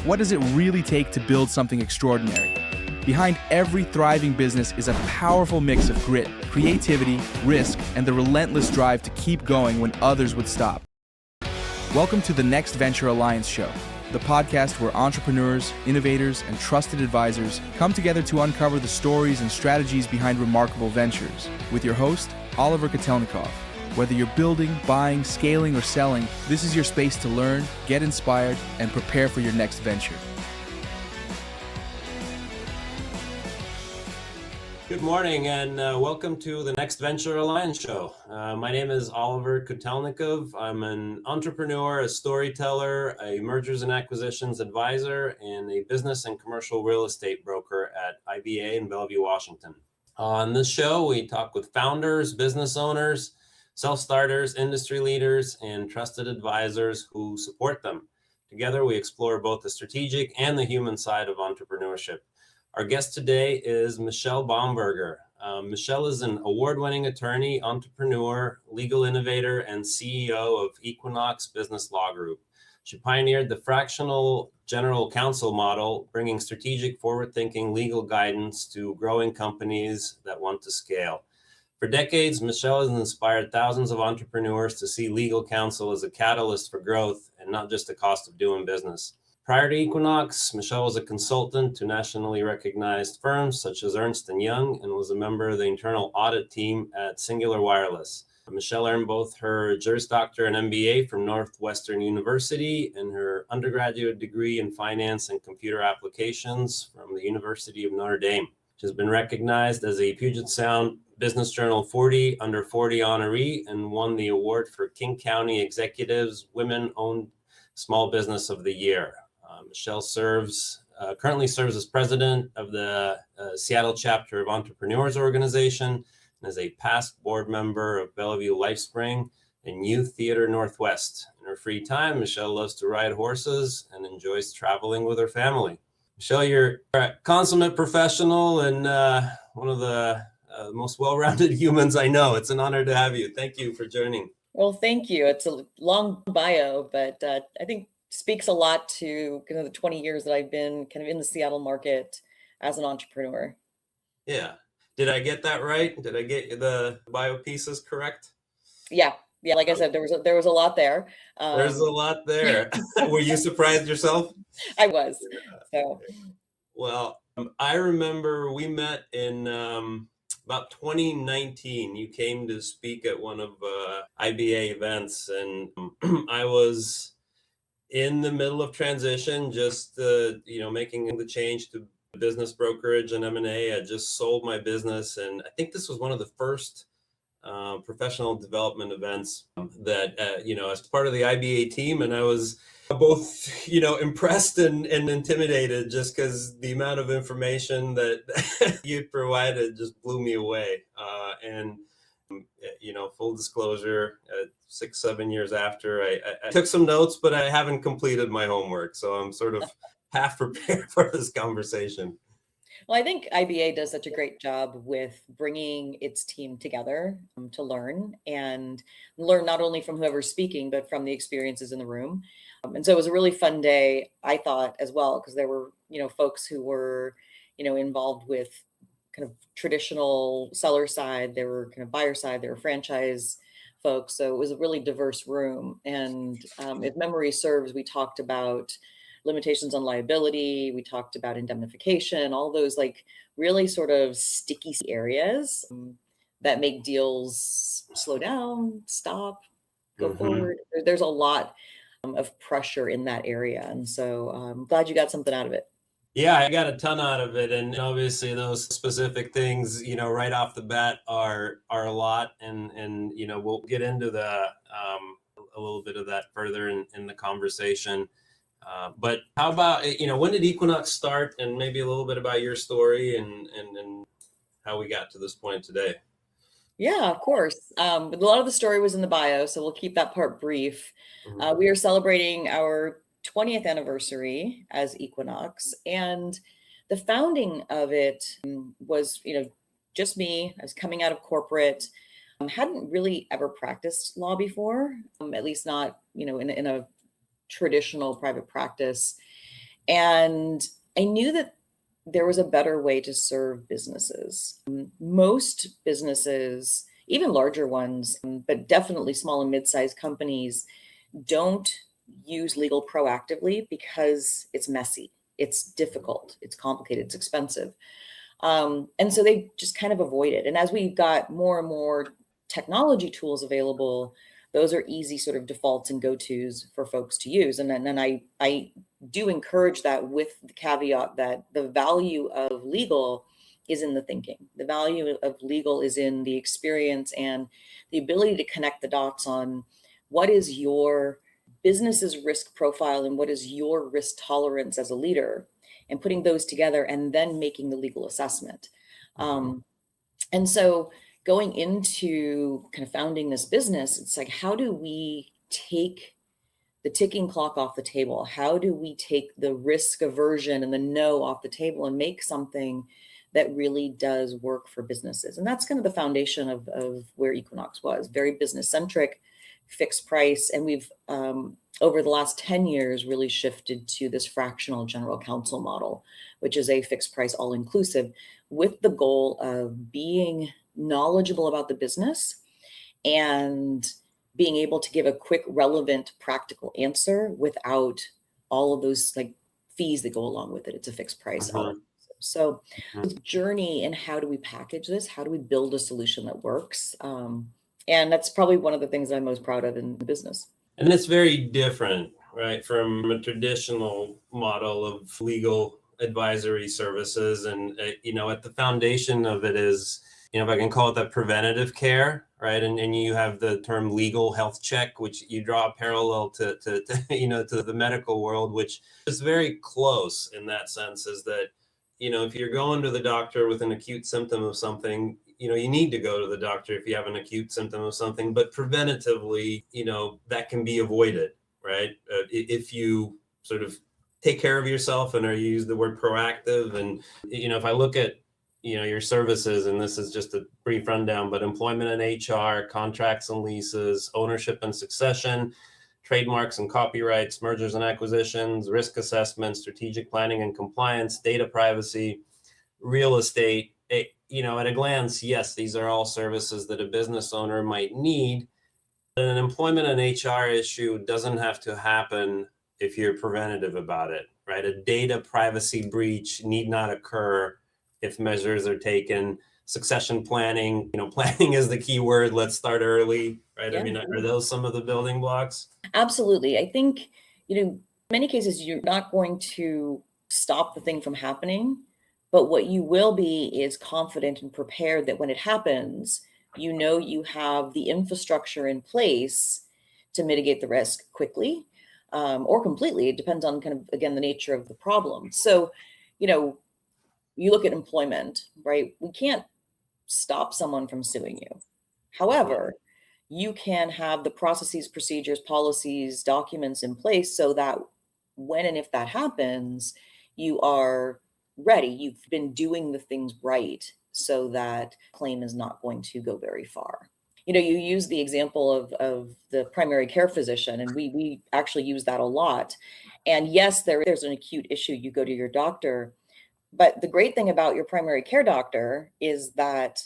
What does it really take to build something extraordinary? Behind every thriving business is a powerful mix of grit, creativity, risk, and the relentless drive to keep going when others would stop. Welcome to the Next Venture Alliance Show, the podcast where entrepreneurs, innovators, and trusted advisors come together to uncover the stories and strategies behind remarkable ventures. With your host, Oliverk. Whether you're building, buying, scaling, or selling, this is your space to learn, get inspired, and prepare for your next venture. Good morning and welcome to the Next Venture Alliance Show. My name is Oliver Kotelnikov. I'm an entrepreneur, a storyteller, a mergers and acquisitions advisor, and a business and commercial real estate broker at IBA in Bellevue, Washington. On this show, we talk with founders, business owners, self-starters, industry leaders, and trusted advisors who support them. Together, we explore both the strategic and the human side of entrepreneurship. Our guest today is Michelle Bomberger. Michelle is an award-winning attorney, entrepreneur, legal innovator, and CEO of Equinox Business Law Group. She pioneered the fractional general counsel model, bringing strategic, forward-thinking legal guidance to growing companies that want to scale. For decades, Michelle has inspired thousands of entrepreneurs to see legal counsel as a catalyst for growth and not just a cost of doing business. Prior to Equinox, Michelle was a consultant to nationally recognized firms such as Ernst & Young and was a member of the internal audit team at Singular Wireless. Michelle earned both her Juris Doctor and MBA from Northwestern University and her undergraduate degree in finance and computer applications from the University of Notre Dame. She has been recognized as a Puget Sound Business Journal 40 Under 40 honoree and won the award for King County Executives Women-Owned Small Business of the Year. Michelle currently serves as president of the Seattle chapter of Entrepreneurs Organization and is a past board member of Bellevue LifeSpring and Youth Theater Northwest. In her free time, Michelle loves to ride horses and enjoys traveling with her family. Michelle, you're a consummate professional and one of the most well-rounded humans I know. It's an honor to have you. Thank you for joining. Well, thank you. It's a long bio, but I think speaks a lot to the 20 years that I've been kind of in the Seattle market as an entrepreneur. Yeah. Did I get that right? Did I get the bio pieces correct? Yeah. Like I said, there was a lot there. There's a lot there. Were you surprised yourself? I was. So. Well, I remember we met in about 2019. You came to speak at one of IBA events, and I was in the middle of transition, just making the change to business brokerage and M&A. I just sold my business, and I think this was one of the first professional development events that as part of the IBA team, and I was both impressed and intimidated just because the amount of information that you'd provided just blew me away. And full disclosure, 6-7 years after, I took some notes, but I haven't completed my homework. So I'm sort of half prepared for this conversation. Well, I think IBA does such a great job with bringing its team together to learn not only from whoever's speaking, but from the experiences in the room. And so it was a really fun day, I thought, as well, because there were, folks who were, involved with kind of traditional seller side, there were kind of buyer side, there were franchise folks. So it was a really diverse room. And if memory serves, we talked about limitations on liability. We talked about indemnification, all those like really sort of sticky areas that make deals slow down, stop, go forward. There's a lot of pressure in that area. And so I'm glad you got something out of it. Yeah, I got a ton out of it. And obviously those specific things, right off the bat are a lot. And we'll get into a little bit of that further in the conversation. But how about, when did Equinox start, and maybe a little bit about your story and how we got to this point today? Yeah, of course. But a lot of the story was in the bio, so we'll keep that part brief. We are celebrating our 20th anniversary as Equinox, and the founding of it was, just me. I was coming out of corporate, hadn't really ever practiced law before, at least not, in a traditional private practice. And I knew that there was a better way to serve businesses. Most businesses, even larger ones, but definitely small and mid-sized companies, don't use legal proactively because it's messy, it's difficult, it's complicated, it's expensive. And so they just kind of avoid it. And as we got more and more technology tools available, those are easy sort of defaults and go-tos for folks to use. And then I do encourage that, with the caveat that the value of legal is in the thinking. The value of legal is in the experience and the ability to connect the dots on what is your business's risk profile and what is your risk tolerance as a leader, and putting those together and then making the legal assessment. And so going into kind of founding this business, it's like, how do we take the ticking clock off the table? How do we take the risk aversion and the no off the table and make something that really does work for businesses? And that's kind of the foundation of where Equinox was, very business centric, fixed price. And we've, over the last 10 years, really shifted to this fractional general counsel model, which is a fixed price all inclusive, with the goal of being knowledgeable about the business and being able to give a quick, relevant, practical answer without all of those like fees that go along with it. It's a fixed price. So the journey and how do we package this? How do we build a solution that works? And that's probably one of the things I'm most proud of in the business. And it's very different, right, from a traditional model of legal advisory services. And, at the foundation of it is, if I can call it that, preventative care, right? And you have the term legal health check, which you draw a parallel to the medical world, which is very close in that sense, is that, if you're going to the doctor with an acute symptom of something, you need to go to the doctor if you have an acute symptom of something, but preventatively, that can be avoided, right? If you sort of take care of yourself, and you use the word proactive. And, if I look at, your services, and this is just a brief rundown, but employment and HR, contracts and leases, ownership and succession, trademarks and copyrights, mergers and acquisitions, risk assessment, strategic planning and compliance, data privacy, real estate, at a glance, yes, these are all services that a business owner might need. An employment and HR issue doesn't have to happen if you're preventative about it, right? A data privacy breach need not occur if measures are taken. Succession planning, planning is the key word. Let's start early, right? Yeah. I mean, are those some of the building blocks? Absolutely. I think, in many cases, you're not going to stop the thing from happening, but what you will be is confident and prepared that when it happens, you have the infrastructure in place to mitigate the risk quickly, or completely. It depends on kind of, again, the nature of the problem. So, you look at employment, right? We can't stop someone from suing you. However, you can have the processes, procedures, policies, documents in place so that when and if that happens, you are ready. You've been doing the things right so that claim is not going to go very far. You use the example of the primary care physician, and we actually use that a lot. And yes, there's an acute issue. You go to your doctor. But the great thing about your primary care doctor is that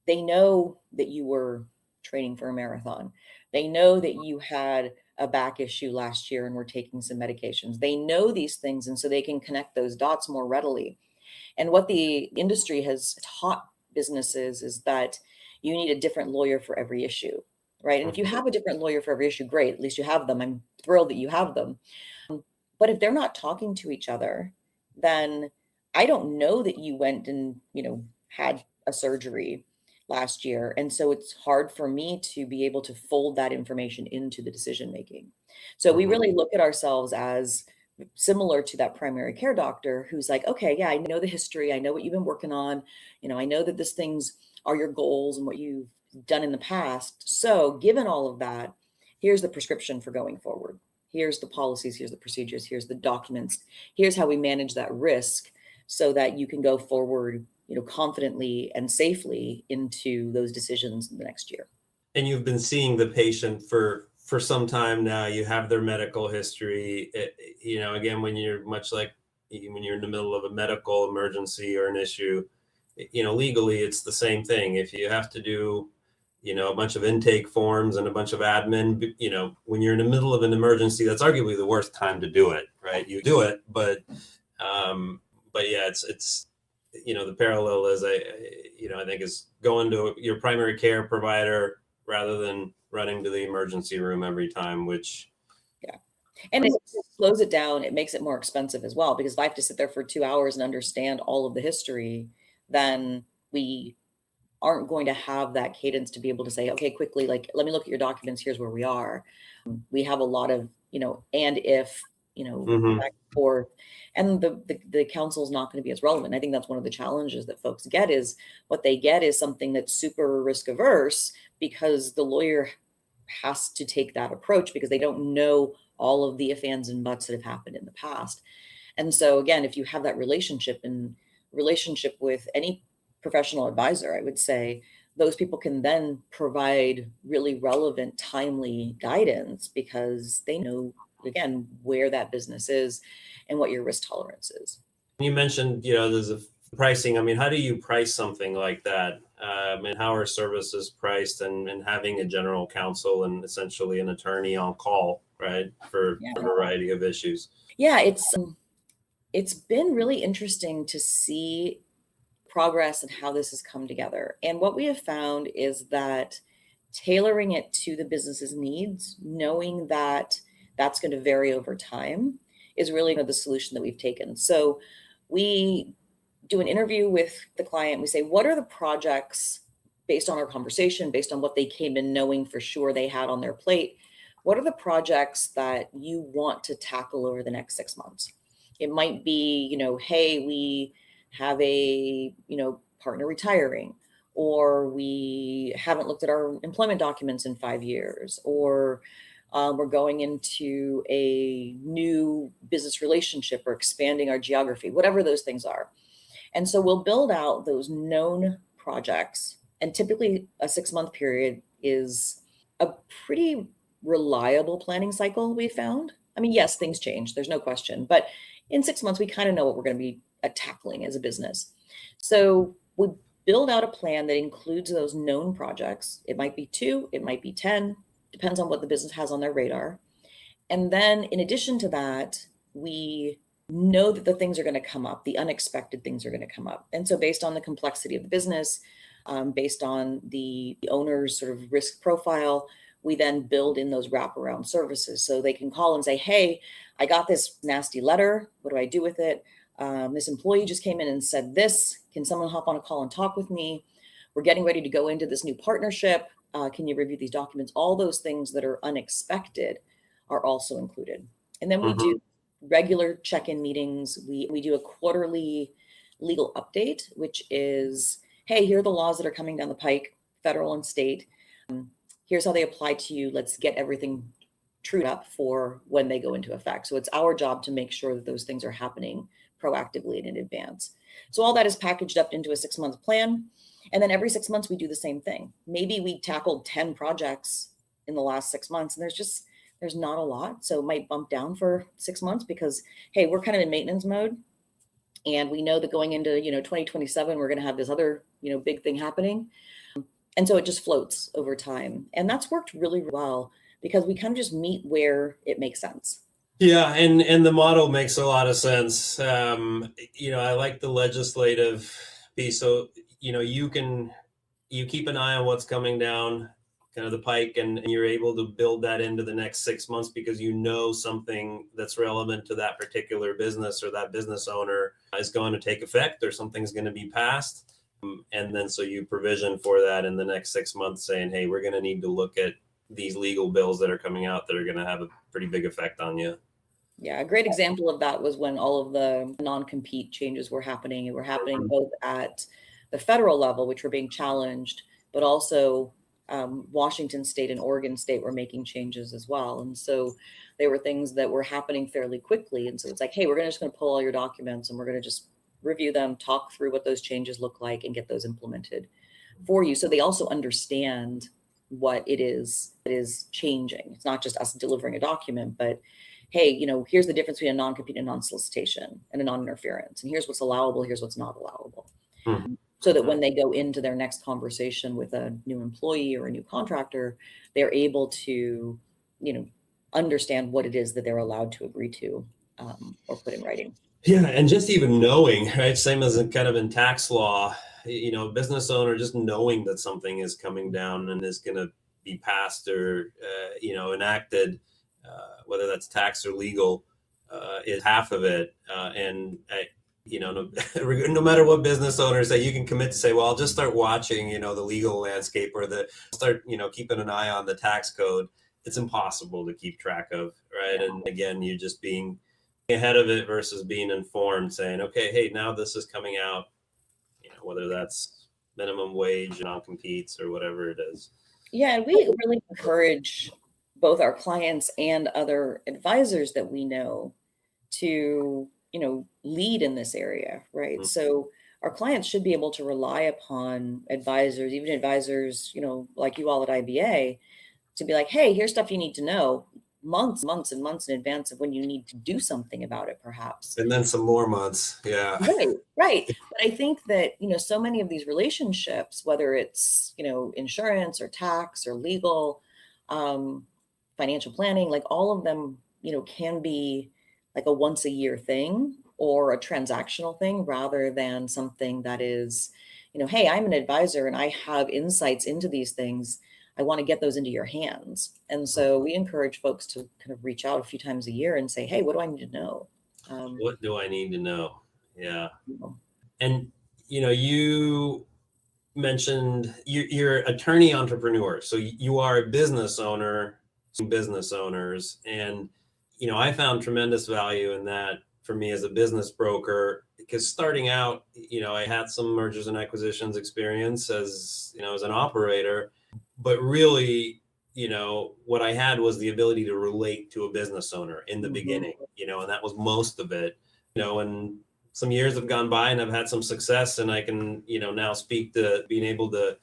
they know that you were training for a marathon. They know that you had a back issue last year and were taking some medications. They know these things, and so they can connect those dots more readily. And what the industry has taught businesses is that you need a different lawyer for every issue, right? And if you have a different lawyer for every issue, great, at least you have them. I'm thrilled that you have them. But if they're not talking to each other, then I don't know that you went and, had a surgery last year. And so it's hard for me to be able to fold that information into the decision making. So we really look at ourselves as similar to that primary care doctor who's like, okay, yeah, I know the history. I know what you've been working on. I know that these things are your goals and what you've done in the past. So given all of that, here's the prescription for going forward. Here's the policies, here's the procedures, here's the documents. Here's how we manage that risk so that you can go forward, confidently and safely into those decisions in the next year. And you've been seeing the patient for some time now. You have their medical history. Again, when you're much like when you're in the middle of a medical emergency or an issue, legally it's the same thing. If you have to do, a bunch of intake forms and a bunch of admin, when you're in the middle of an emergency, that's arguably the worst time to do it, right? You do it, but yeah, it's the parallel is I think is going to your primary care provider rather than running to the emergency room every time, which and it slows it down. It makes it more expensive as well, because if I have to sit there for 2 hours and understand all of the history, then we aren't going to have that cadence to be able to say, okay, quickly, like, let me look at your documents. Here's where we are. We have a lot of, and if, back and forth, and the counsel is not going to be as relevant. I think that's one of the challenges that folks get, is what they get is something that's super risk averse, because the lawyer has to take that approach because they don't know all of the ifs, ands, and buts that have happened in the past. And so again, if you have that relationship with any professional advisor, I would say those people can then provide really relevant, timely guidance, because they know, again, where that business is and what your risk tolerance is. You mentioned, there's a pricing. I mean, how do you price something like that? And how are services priced, and having a general counsel and essentially an attorney on call, right, for a variety of issues? Yeah, it's been really interesting to see progress and how this has come together. And what we have found is that tailoring it to the business's needs, knowing that that's going to vary over time, is really the solution that we've taken. So we do an interview with the client. We say, what are the projects, based on our conversation, based on what they came in knowing for sure they had on their plate, what are the projects that you want to tackle over the next 6 months? It might be, hey, we have a, partner retiring, or we haven't looked at our employment documents in 5 years, or we're going into a new business relationship or expanding our geography, whatever those things are. And so we'll build out those known projects. And typically a 6-month period is a pretty reliable planning cycle, we found. I mean, yes, things change, there's no question. But in 6 months, we kind of know what we're going to be tackling as a business. So we build out a plan that includes those known projects. It might be 2, it might be 10, depends on what the business has on their radar. And then in addition to that, we know that the things are going to come up, the unexpected things are going to come up. And so based on the complexity of the business, based on the owner's sort of risk profile, we then build in those wraparound services. So they can call and say, hey, I got this nasty letter. What do I do with it? This employee just came in and said this. Can someone hop on a call and talk with me? We're getting ready to go into this new partnership. Can you review these documents? All those things that are unexpected are also included. And then we do regular check-in meetings. We do a quarterly legal update, which is, hey, here are the laws that are coming down the pike, federal and state. Here's how they apply to you. Let's get everything trued up for when they go into effect. So it's our job to make sure that those things are happening proactively and in advance. So all that is packaged up into a 6-month plan. And then every 6 months, we do the same thing. Maybe we tackled 10 projects in the last 6 months, and there's not a lot. So it might bump down for 6 months because, hey, we're kind of in maintenance mode. And we know that going into, 2027, we're going to have this other, big thing happening. And so it just floats over time. And that's worked really well because we kind of just meet where it makes sense. Yeah, and the model makes a lot of sense. I like the legislative piece. So, you keep an eye on what's coming down kind of the pike, and you're able to build that into the next 6 months because something that's relevant to that particular business or that business owner is going to take effect, or something's going to be passed. And then so you provision for that in the next 6 months, saying, hey, we're going to need to look at these legal bills that are coming out that are going to have a pretty big effect on you. Yeah, a great example of that was when all of the non-compete changes were happening. And were happening both at the federal level, which were being challenged, but also Washington State and Oregon State were making changes as well. And so they were things that were happening fairly quickly. And so it's like, hey, we're just going to pull all your documents and we're going to just review them, talk through what those changes look like, and get those implemented for you. So they also understand what it is that is changing. It's not just us delivering a document, but hey, here's the difference between a non-compete and non-solicitation and a non-interference. And here's what's allowable, here's what's not allowable. So that when they go into their next conversation with a new employee or a new contractor, they're able to, understand what it is that they're allowed to agree to or put in writing. Yeah, and just even knowing, right? Same as in kind of in tax law, business owner just knowing that something is coming down and is going to be passed or enacted, whether that's tax or legal, is half of it. No matter what business owners say, you can commit to say, well, I'll just start watching, the legal landscape or start keeping an eye on the tax code. It's impossible to keep track of, right? Yeah. And again, you're just being ahead of it versus being informed, saying, okay, hey, now this is coming out, whether that's minimum wage, non-competes, or whatever it is. Yeah, and we really encourage both our clients and other advisors that we know to, lead in this area, right? Mm-hmm. So our clients should be able to rely upon advisors, even advisors, like you all at IBA, to be like, hey, here's stuff you need to know months and months in advance of when you need to do something about it, perhaps. And then some more months. Yeah. Right. But I think that, so many of these relationships, whether it's, insurance or tax or legal, financial planning, like all of them, can be like a once a year thing or a transactional thing rather than something that is, hey, I'm an advisor and I have insights into these things. I want to get those into your hands. And so we encourage folks to kind of reach out a few times a year and say, hey, what do I need to know? What do I need to know? Yeah. And, you mentioned you're attorney entrepreneur. So you are a business owner, some business owners. And, I found tremendous value in that for me as a business broker, because starting out, I had some mergers and acquisitions experience as an operator. But really, what I had was the ability to relate to a business owner in the beginning, and that was most of it, and some years have gone by and I've had some success and I can, now speak to being able to,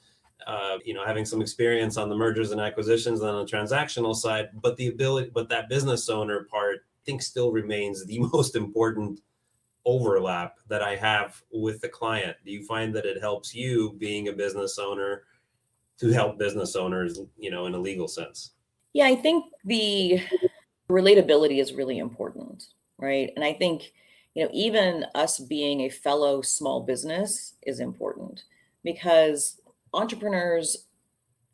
having some experience on the mergers and acquisitions and on the transactional side, but that business owner part, I think still remains the most important overlap that I have with the client. Do you find that it helps you being a business owner to help business owners, in a legal sense? Yeah, I think the relatability is really important, right? And I think, even us being a fellow small business is important because entrepreneurs,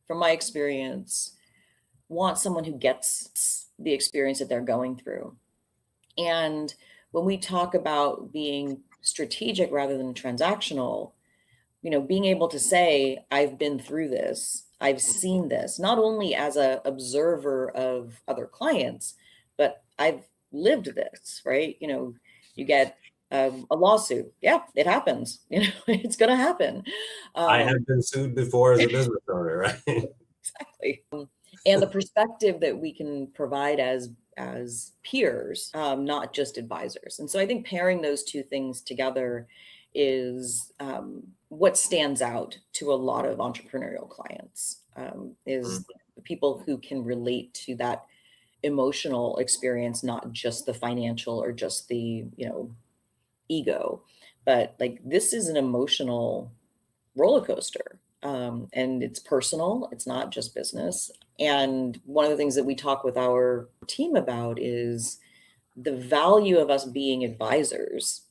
from my experience, want someone who gets the experience that they're going through. And when we talk about being strategic rather than transactional, being able to say, I've been through this, I've seen this, not only as an observer of other clients, but I've lived this, right? You get a lawsuit. Yeah, it happens. It's going to happen. I have been sued before as a business owner, right? Exactly. And the perspective that we can provide as peers, not just advisors. And so I think pairing those two things together is what stands out to a lot of entrepreneurial clients, is people who can relate to that emotional experience, not just the financial or just the, ego, but like this is an emotional roller coaster. And it's personal, it's not just business. And one of the things that we talk with our team about is the value of us being advisors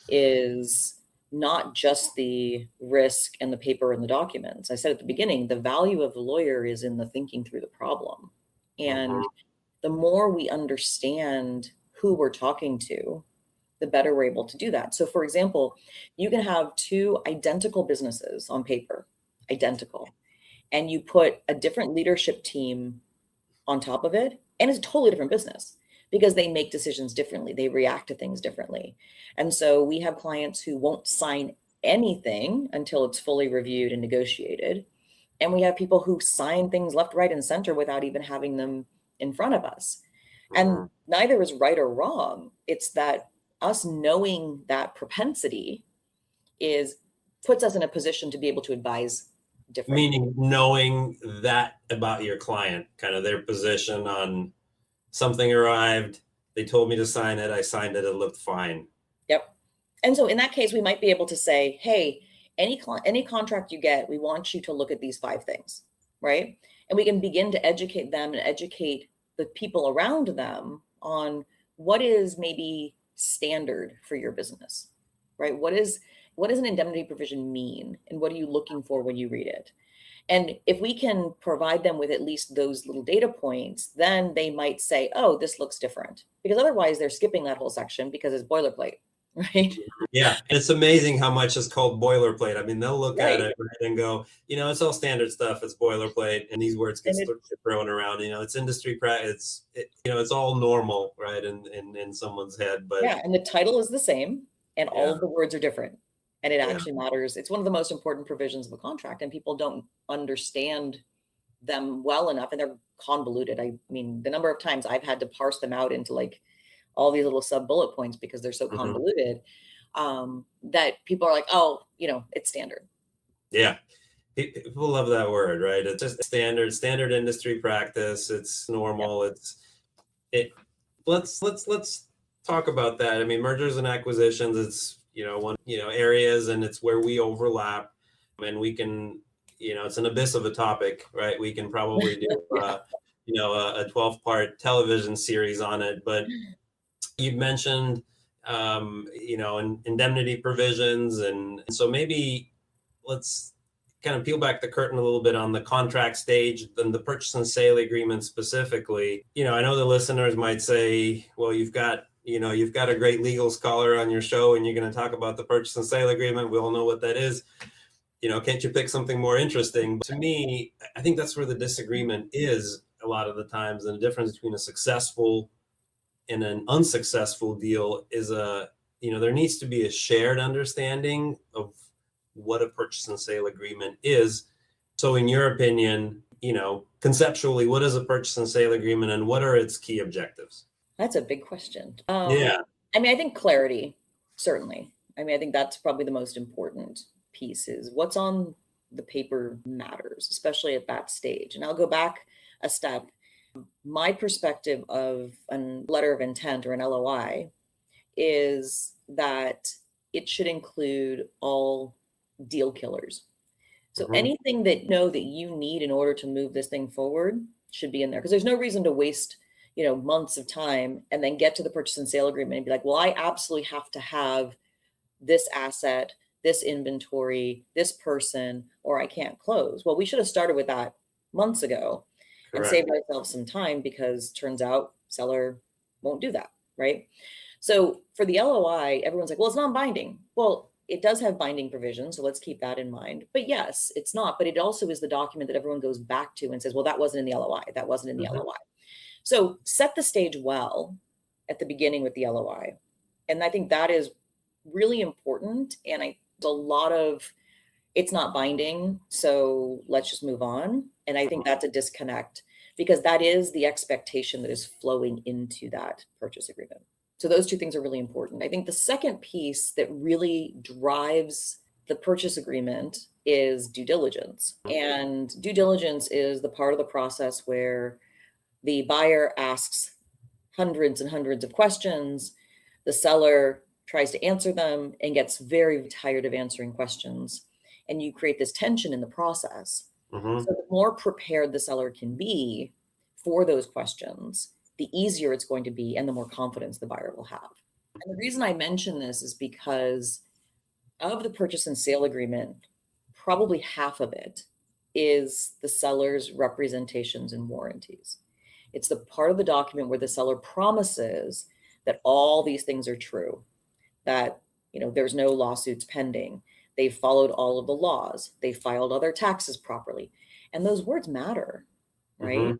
is not just the risk and the paper and the documents. I said at the beginning, the value of the lawyer is in the thinking through the problem. And the more we understand who we're talking to, the better we're able to do that. So for example, you can have two identical businesses on paper, identical, and you put a different leadership team on top of it, and it's a totally different business because they make decisions differently. They react to things differently. And so we have clients who won't sign anything until it's fully reviewed and negotiated. And we have people who sign things left, right, and center without even having them in front of us. And neither is right or wrong. It's that us knowing that propensity puts us in a position to be able to advise differently. Meaning knowing that about your client, kind of their position on something arrived, They told me to sign it. I signed it. It looked fine. Yep. And so in that case, we might be able to say, hey, any contract you get, we want you to look at these 5 things, right? And we can begin to educate them and educate the people around them on what is maybe standard for your business, right? What does an indemnity provision mean? And what are you looking for when you read it? And if we can provide them with at least those little data points, then they might say, oh, this looks different. Because otherwise they're skipping that whole section because it's boilerplate, right? Yeah. It's amazing how much is called boilerplate. I mean, they'll look at Right. it and go, it's all standard stuff. It's boilerplate. And these words get thrown around, it's industry practice. It's all normal, right? In someone's head, but yeah. And the title is the same and all Yeah. of the words are different. And it Yeah. actually matters. It's one of the most important provisions of a contract, and people don't understand them well enough, and they're convoluted. I mean, the number of times I've had to parse them out into like all these little sub bullet points because they're so Mhm. convoluted, that people are like, oh, it's standard. Yeah. People love that word, right? It's just standard industry practice. It's normal. Let's talk about that. I mean, mergers and acquisitions, it's, areas, and it's where we overlap, and we can, it's an abyss of a topic, right? We can probably do, a 12-part television series on it, but you've mentioned, indemnity provisions. And so maybe let's kind of peel back the curtain a little bit on the contract stage and the purchase and sale agreement specifically. I know the listeners might say, well, you've got a great legal scholar on your show and you're going to talk about the purchase and sale agreement. We all know what that is. Can't you pick something more interesting? But to me, I think that's where the disagreement is a lot of the times. And the difference between a successful and an unsuccessful deal is there needs to be a shared understanding of what a purchase and sale agreement is. So in your opinion, conceptually, what is a purchase and sale agreement and what are its key objectives? That's a big question. Yeah. I mean, I think clarity, certainly. I mean, I think that's probably the most important piece is what's on the paper matters, especially at that stage. And I'll go back a step. My perspective of a letter of intent or an LOI is that it should include all deal killers. So anything that that you need in order to move this thing forward should be in there, because there's no reason to waste months of time and then get to the purchase and sale agreement and be like, well, I absolutely have to have this asset, this inventory, this person, or I can't close. Well, we should have started with that months ago. Correct. And saved ourselves some time, because turns out seller won't do that, right? So for the LOI, everyone's like, well, it's non-binding. Well, it does have binding provisions, so let's keep that in mind. But yes, it's not, but it also is the document that everyone goes back to and says, well, that wasn't in the LOI. That wasn't in the LOI. So set the stage well at the beginning with the LOI. And I think that is really important. And a lot of it's not binding, so let's just move on. And I think that's a disconnect, because that is the expectation that is flowing into that purchase agreement. So those two things are really important. I think the second piece that really drives the purchase agreement is due diligence. And due diligence is the part of the process where the buyer asks hundreds and hundreds of questions. The seller tries to answer them and gets very tired of answering questions. And you create this tension in the process. So the more prepared the seller can be for those questions, the easier it's going to be and the more confidence the buyer will have. And the reason I mention this is because of the purchase and sale agreement, probably half of it is the seller's representations and warranties. It's the part of the document where the seller promises that all these things are true, that there's no lawsuits pending, they've followed all of the laws, they filed all their taxes properly. And those words matter, right?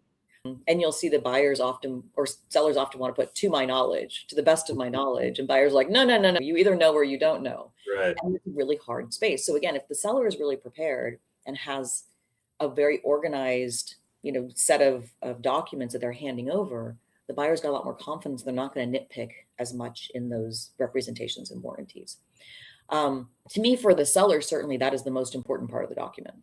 And you'll see that buyers often, or sellers often, want to put to my knowledge, to the best of my knowledge. And buyers are like, no, you either know or you don't know. Right. And it's a really hard space. So again, if the seller is really prepared and has a very organized, set of documents that they're handing over, the buyer's got a lot more confidence. They're not going to nitpick as much in those representations and warranties. To me, for the seller, certainly that is the most important part of the document,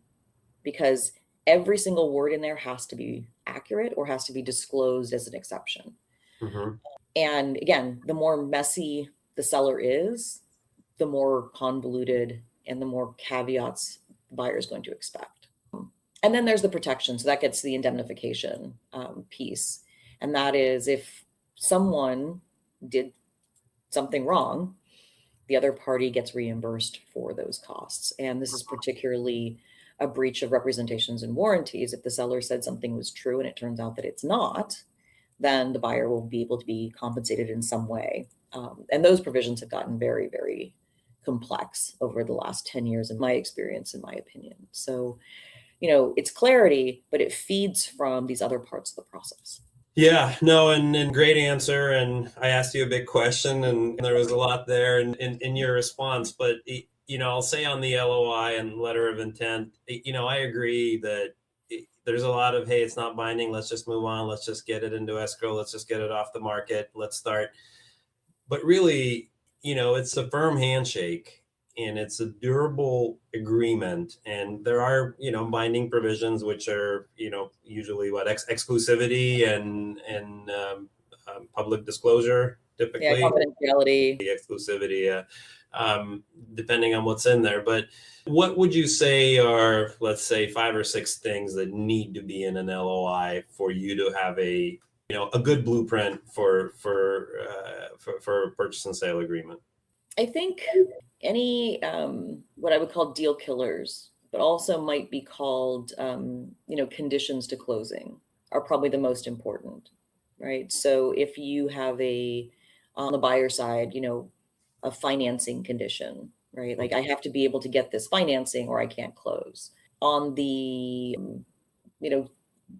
because every single word in there has to be accurate or has to be disclosed as an exception. And again, the more messy the seller is, the more convoluted and the more caveats the buyer is going to expect. And then there's the protection. So that gets the indemnification piece. And that is if someone did something wrong, the other party gets reimbursed for those costs. And this is particularly a breach of representations and warranties. If the seller said something was true and it turns out that it's not, then the buyer will be able to be compensated in some way. And those provisions have gotten very, very complex over the last 10 years, in my experience, in my opinion. So, it's clarity, but it feeds from these other parts of the process. Yeah, no, and great answer. And I asked you a big question, and there was a lot there in your response. But I'll say on the LOI and letter of intent, I agree that there's a lot of, hey, it's not binding. Let's just move on. Let's just get it into escrow. Let's just get it off the market. Let's start. But really, it's a firm handshake. And it's a durable agreement, and there are, binding provisions, which are, usually exclusivity and public disclosure, typically. Yeah, confidentiality. The exclusivity, depending on what's in there. But what would you say are, let's say, 5 or 6 things that need to be in an LOI for you to have a good blueprint for a purchase and sale agreement? I think any what I would call deal killers, but also might be called conditions to closing, are probably the most important, right? So if you have on the buyer side, a financing condition, right? Like I have to be able to get this financing or I can't close. On the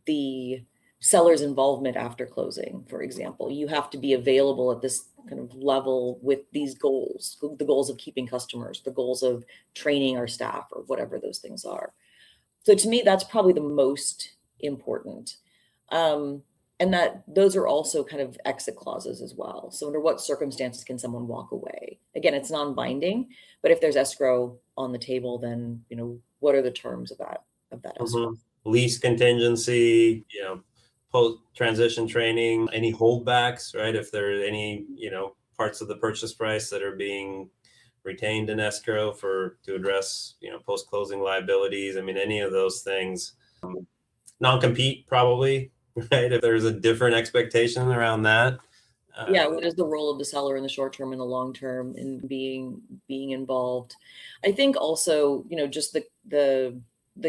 the seller's involvement after closing, for example, you have to be available at this kind of level with these goals, the goals of keeping customers, the goals of training our staff, or whatever those things are. So to me, that's probably the most important. And that those are also kind of exit clauses as well. So under what circumstances can someone walk away? Again, it's non-binding, but if there's escrow on the table, then, what are the terms of that escrow? Lease contingency, post-transition training, any holdbacks, right? If there are any, parts of the purchase price that are being retained in escrow to address, post-closing liabilities. I mean, any of those things. Non-compete, probably, right? If there's a different expectation around that. Yeah, what is the role of the seller in the short term and the long term in being involved? I think also, just the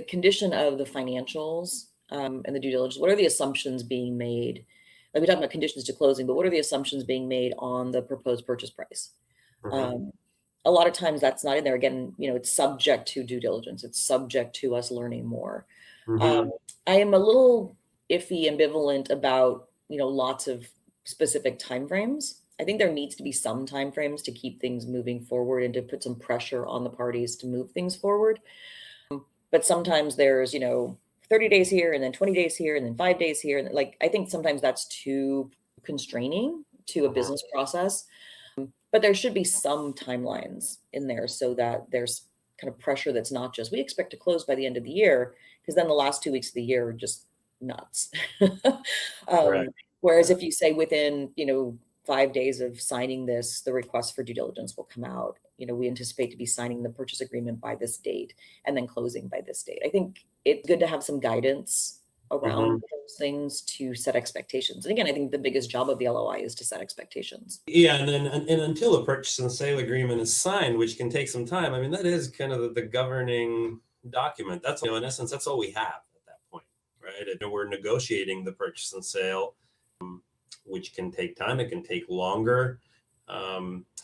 condition of the financials and the due diligence. What are the assumptions being made? Like we talked about conditions to closing, but what are the assumptions being made on the proposed purchase price? A lot of times that's not in there. Again, it's subject to due diligence. It's subject to us learning more. I am a little iffy, ambivalent about, lots of specific timeframes. I think there needs to be some timeframes to keep things moving forward and to put some pressure on the parties to move things forward. But sometimes there's, 30 days here and then 20 days here and then 5 days here. And I think sometimes that's too constraining to a business process. But there should be some timelines in there so that there's kind of pressure that's not just, we expect to close by the end of the year, because then the last 2 weeks of the year are just nuts. Whereas if you say within, 5 days of signing this, the request for due diligence will come out. We anticipate to be signing the purchase agreement by this date and then closing by this date. I think it's good to have some guidance around those things to set expectations. And again, I think the biggest job of the LOI is to set expectations. Yeah, and until a purchase and sale agreement is signed, which can take some time, I mean, that is kind of the governing document. That's, in essence, that's all we have at that point, right? And we're negotiating the purchase and sale, which can take time. It can take longer.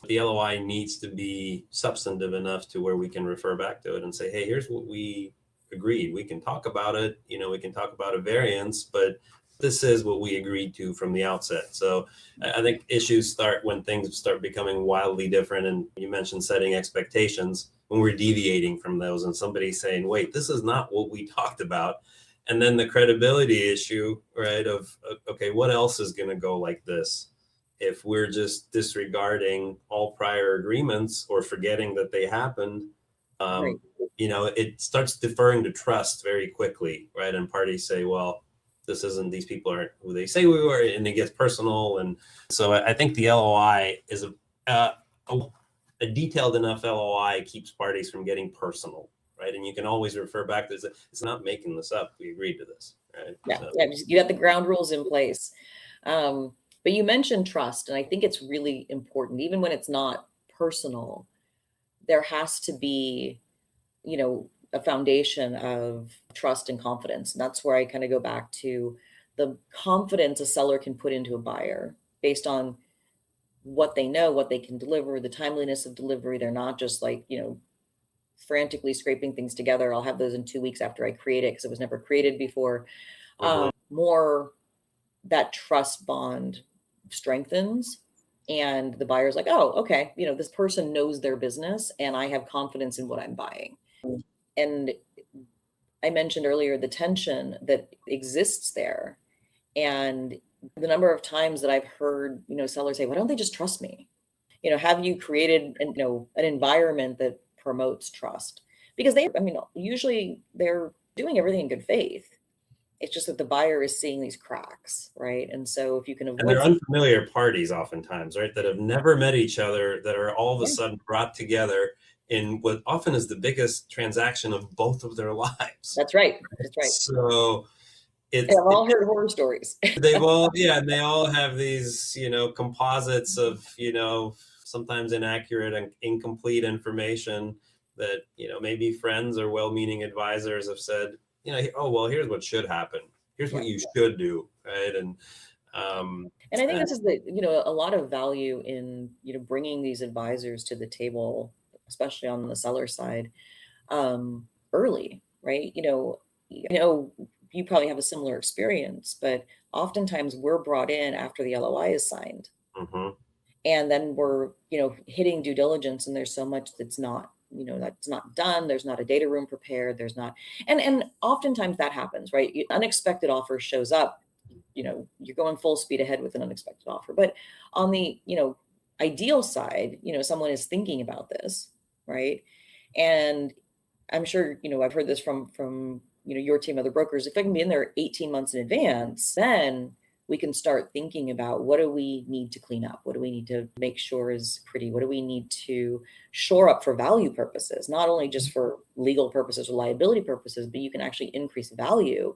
The LOI needs to be substantive enough to where we can refer back to it and say, hey, here's what we agreed. We can talk about it. We can talk about a variance, but this is what we agreed to from the outset. So I think issues start when things start becoming wildly different. And you mentioned setting expectations, when we're deviating from those and somebody's saying, wait, this is not what we talked about. And then the credibility issue, right, of, okay, what else is going to go like this? If we're just disregarding all prior agreements or forgetting that they happened, it starts deferring to trust very quickly, right? And parties say, well, this isn't, these people aren't who they say we were, and it gets personal. And so I think the LOI is a detailed enough LOI keeps parties from getting personal, right? And you can always refer back to this. It's not making this up. We agreed to this, right? Yeah, So. yeah, you got the ground rules in place. But you mentioned trust, and I think it's really important, even when it's not personal, there has to be, a foundation of trust and confidence. And that's where I kind of go back to the confidence a seller can put into a buyer based on what they know, what they can deliver, the timeliness of delivery. They're not just like, frantically scraping things together. I'll have those in 2 weeks after I create it because it was never created before. More that trust bond strengthens, and the buyer's like, oh, okay, this person knows their business and I have confidence in what I'm buying. And I mentioned earlier the tension that exists there, and the number of times that I've heard, sellers say, why don't they just trust me? Have you created, an environment that promotes trust? Because usually they're doing everything in good faith. It's just that the buyer is seeing these cracks, right? And so if you can avoid, and they're unfamiliar parties oftentimes, right? That have never met each other, that are all of a sudden brought together in what often is the biggest transaction of both of their lives. That's right. That's right. So I've all heard horror stories. They've all, and they all have these, composites of, sometimes inaccurate and incomplete information that, maybe friends or well-meaning advisors have said, oh, well, here's what should happen. Here's what you should do, right? And I think this is a lot of value in, bringing these advisors to the table, especially on the seller side, early, right? You probably have a similar experience, but oftentimes we're brought in after the LOI is signed. And then we're, hitting due diligence, and there's so much that's not, that's not done. There's not a data room prepared. There's not, and oftentimes that happens, right? Unexpected offer shows up, you're going full speed ahead with an unexpected offer. But on the, ideal side, someone is thinking about this, right? And I'm sure, I've heard this from, your team, other brokers. If I can be in there 18 months in advance, then we can start thinking about, what do we need to clean up? What do we need to make sure is pretty? What do we need to shore up for value purposes? Not only just for legal purposes or liability purposes, but you can actually increase value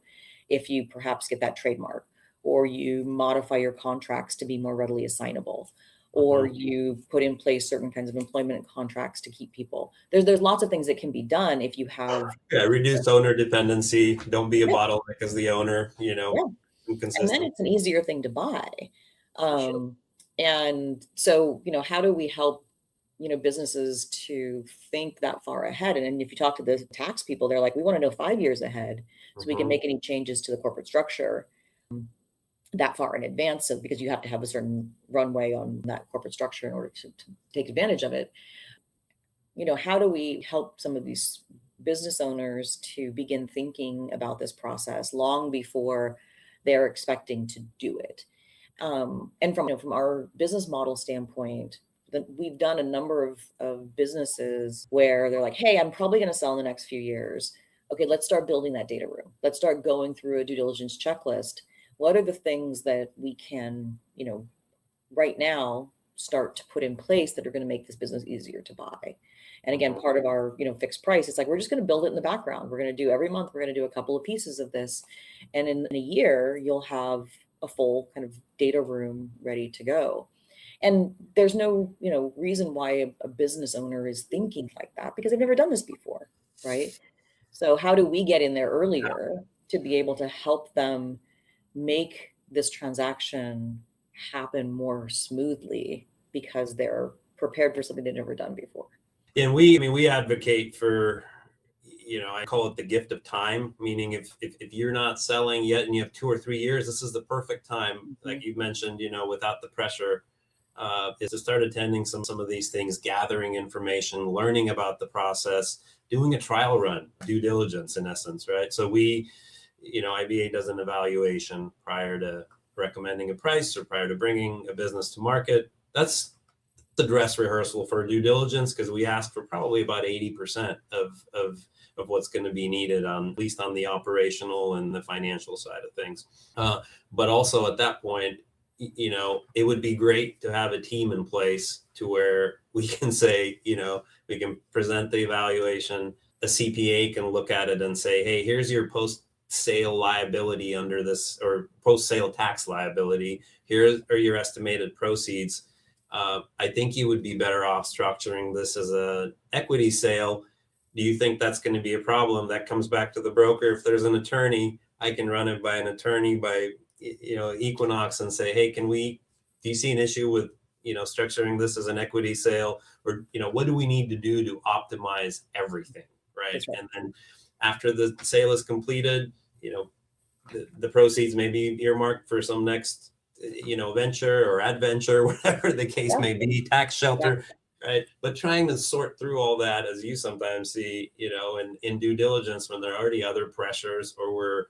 if you perhaps get that trademark, or you modify your contracts to be more readily assignable, or you put in place certain kinds of employment contracts to keep people. There's lots of things that can be done if you have reduced owner dependency. Don't be a bottleneck as the owner, and then it's an easier thing to buy. And so, how do we help, businesses to think that far ahead? And if you talk to the tax people, they're like, we want to know 5 years ahead so we can make any changes to the corporate structure that far in advance. So, because you have to have a certain runway on that corporate structure in order to take advantage of it. How do we help some of these business owners to begin thinking about this process long before they're expecting to do it? And from our business model standpoint, that we've done a number of businesses where they're like, hey, I'm probably going to sell in the next few years. Okay, let's start building that data room. Let's start going through a due diligence checklist. What are the things that we can, right now start to put in place that are going to make this business easier to buy? And again, part of our, fixed price, it's like, we're just going to build it in the background. We're going to do every month, we're going to do a couple of pieces of this. And in a year, you'll have a full kind of data room ready to go. And there's no, reason why a business owner is thinking like that, because they've never done this before, right? So how do we get in there earlier to be able to help them make this transaction happen more smoothly because they're prepared for something they've never done before? And we advocate for, I call it the gift of time, meaning if you're not selling yet and you have 2 or 3 years, this is the perfect time, like you mentioned, without the pressure, is to start attending some of these things, gathering information, learning about the process, doing a trial run, due diligence in essence, right? So IBA does an evaluation prior to recommending a price or prior to bringing a business to market. That's the dress rehearsal for due diligence, because we ask for probably about 80% of what's going to be needed on, at least on the operational and the financial side of things. But also at that point, it would be great to have a team in place to where we can say, we can present the evaluation. A CPA can look at it and say, hey, here's your post-sale liability under this, or post-sale tax liability. Here are your estimated proceeds. I think you would be better off structuring this as an equity sale. Do you think that's going to be a problem? That comes back to the broker. If there's an attorney, I can run it by an attorney, by Equinox, and say, hey, do you see an issue with structuring this as an equity sale, or what do we need to do to optimize everything, right? And then after the sale is completed, the proceeds may be earmarked for some next venture or adventure, whatever the case may be, tax shelter, right? But trying to sort through all that, as you sometimes see, in due diligence, when there are already other pressures, or we're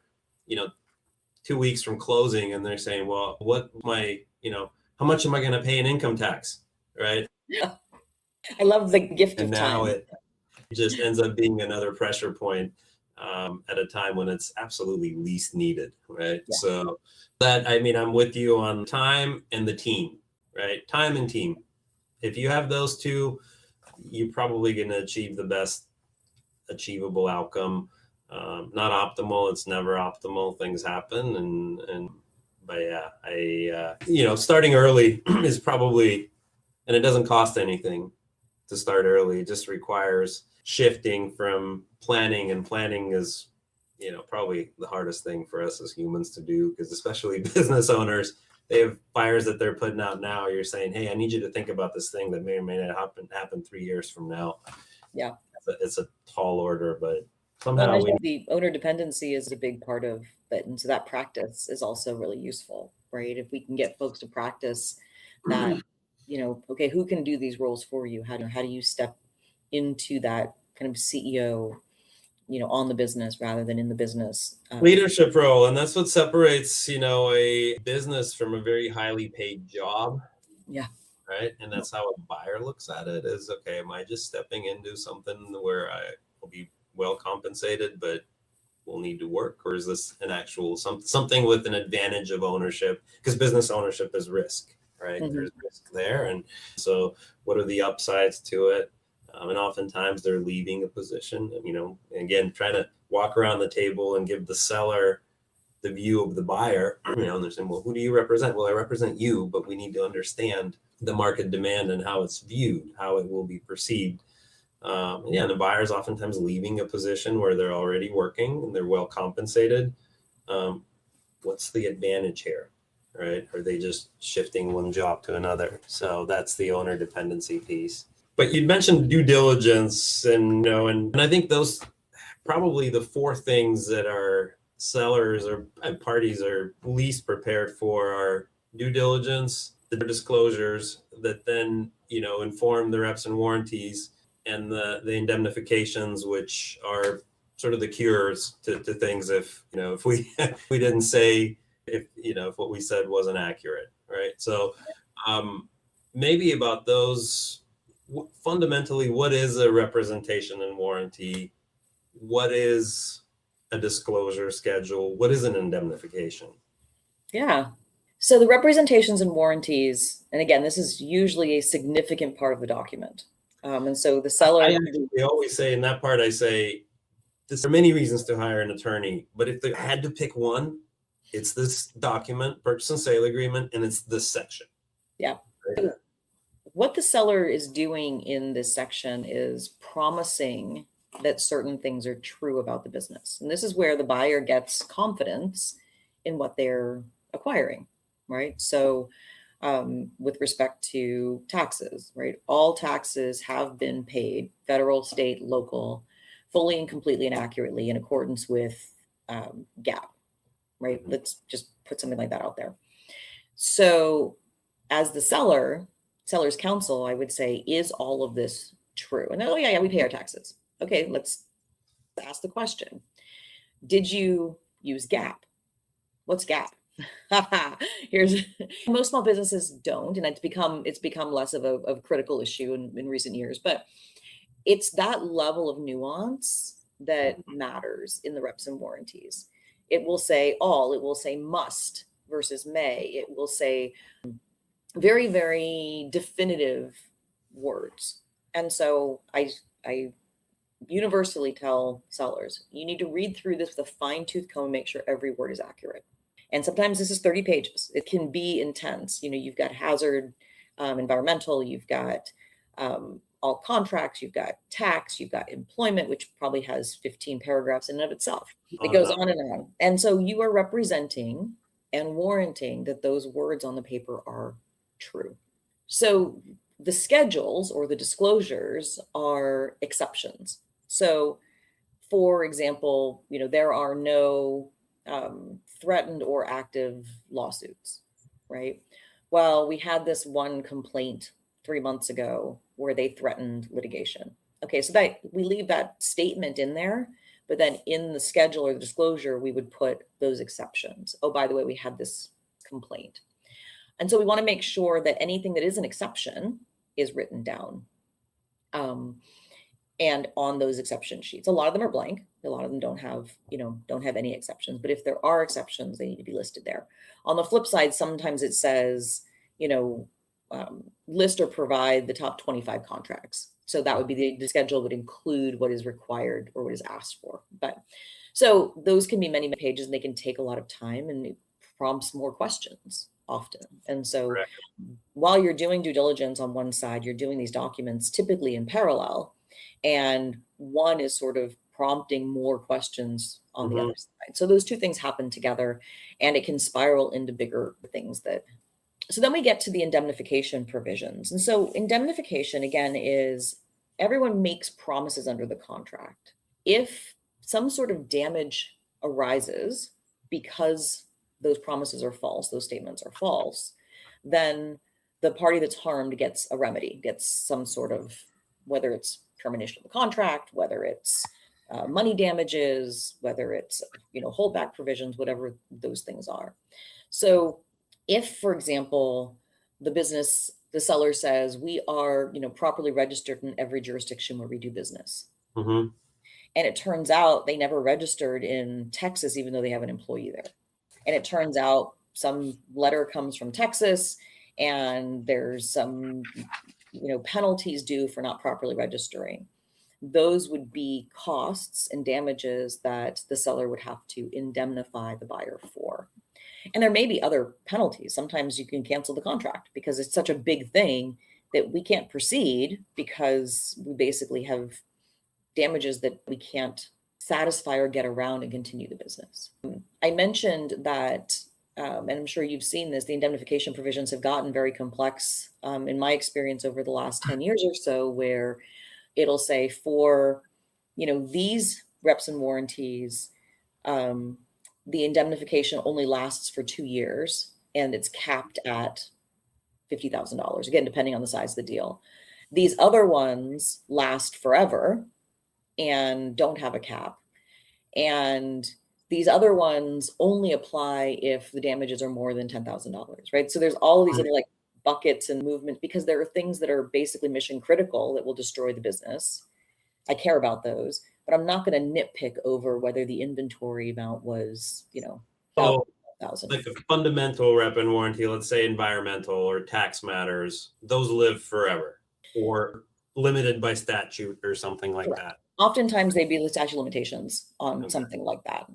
2 weeks from closing and they're saying, well, how much am I going to pay in income tax, right? I love the gift And of now time. it just ends up being another pressure point at a time when it's absolutely least needed, right? Yeah. So I'm with you on time and the team, right? Time and team. If you have those two, you're probably going to achieve the best achievable outcome. Not optimal. It's never optimal. Things happen. But yeah, starting early is probably, and it doesn't cost anything to start early. It just requires shifting from planning, and planning is, probably the hardest thing for us as humans to do, because especially business owners, they have fires that they're putting out now. You're saying, hey, I need you to think about this thing that may or may not happen 3 years from now. Yeah. It's a tall order, but somehow the owner dependency is a big part of it. And so that practice is also really useful, right? If we can get folks to practice that, okay, who can do these roles for you? How do you step into that kind of CEO, on the business rather than in the business? Leadership role. And that's what separates, a business from a very highly paid job. Yeah. Right. And that's how a buyer looks at it, is, okay, am I just stepping into something where I will be well compensated, but will need to work? Or is this an actual something with an advantage of ownership? Because business ownership is risk, right? Mm-hmm. There's risk there. And so what are the upsides to it? And oftentimes they're leaving a position, again, trying to walk around the table and give the seller the view of the buyer, and they're saying, well, who do you represent? Well, I represent you, but we need to understand the market demand and how it's viewed, how it will be perceived. And the buyer's oftentimes leaving a position where they're already working and they're well compensated. What's the advantage here, right? Are they just shifting one job to another? So that's the owner dependency piece. But you'd mentioned due diligence, and I think those probably the four things that our sellers or parties are least prepared for are due diligence, the disclosures that then inform the reps and warranties, and the indemnifications, which are sort of the cures to things if we didn't say, if what we said wasn't accurate, right? So maybe about those. Fundamentally, what is a representation and warranty? What is a disclosure schedule? What is an indemnification? Yeah. So the representations and warranties, and again, this is usually a significant part of the document. And so the seller... We always say in that part, I say, there are many reasons to hire an attorney, but if they had to pick one, it's this document, purchase and sale agreement, and it's this section. Yeah. Right? What the seller is doing in this section is promising that certain things are true about the business. And this is where the buyer gets confidence in what they're acquiring, right? So with respect to taxes, right? All taxes have been paid, federal, state, local, fully and completely and accurately in accordance with GAAP, right? Let's just put something like that out there. So as the seller's counsel, I would say, is all of this true? And oh yeah, we pay our taxes. Okay, let's ask the question. Did you use GAAP? What's GAAP? Here's most small businesses don't, and it's become less of a critical issue in recent years, but it's that level of nuance that matters in the reps and warranties. It will say all, it will say must versus may, it will say very, very definitive words. And so I universally tell sellers, you need to read through this with a fine-tooth comb, make sure every word is accurate. And sometimes this is 30 pages. It can be intense. You've got hazard, environmental, you've got all contracts, you've got tax, you've got employment, which probably has 15 paragraphs in and of itself. It goes on and on. And so you are representing and warranting that those words on the paper are true. So the schedules or the disclosures are exceptions. So for example, there are no threatened or active lawsuits, right? Well, we had this one complaint 3 months ago where they threatened litigation. Okay, so that we leave that statement in there, but then in the schedule or the disclosure, we would put those exceptions. Oh, by the way, we had this complaint. And so we want to make sure that anything that is an exception is written down. And on those exception sheets, a lot of them are blank. A lot of them don't have any exceptions, but if there are exceptions, they need to be listed there. On the flip side, sometimes it says, list or provide the top 25 contracts. So that would be the schedule would include what is required or what is asked for. But so those can be many, many pages and they can take a lot of time and it prompts more questions often. And so Correct. While you're doing due diligence on one side, you're doing these documents typically in parallel, and one is sort of prompting more questions on the other side. So those two things happen together and it can spiral into bigger things so then we get to the indemnification provisions. And so indemnification, again, is everyone makes promises under the contract. If some sort of damage arises because those promises are false, those statements are false, then the party that's harmed gets a remedy, gets some sort of, whether it's termination of the contract, whether it's money damages, whether it's holdback provisions, whatever those things are. So if, for example, the seller says we are properly registered in every jurisdiction where we do business, and it turns out they never registered in Texas even though they have an employee there, and it turns out some letter comes from Texas and there's some penalties due for not properly registering, those would be costs and damages that the seller would have to indemnify the buyer for. And there may be other penalties. Sometimes you can cancel the contract because it's such a big thing that we can't proceed because we basically have damages that we can't satisfy or get around and continue the business. I mentioned that, and I'm sure you've seen this, the indemnification provisions have gotten very complex in my experience over the last 10 years or so, where it'll say for, these reps and warranties, the indemnification only lasts for 2 years and it's capped at $50,000, again, depending on the size of the deal. These other ones last forever and don't have a cap. And these other ones only apply if the damages are more than $10,000, right? So there's all of these little buckets and movements because there are things that are basically mission critical that will destroy the business. I care about those, but I'm not going to nitpick over whether the inventory amount was, So, 1,000. like a fundamental rep and warranty, let's say environmental or tax matters, those live forever or limited by statute or something like Correct. that. Oftentimes they'd be the statute of limitations on something like that.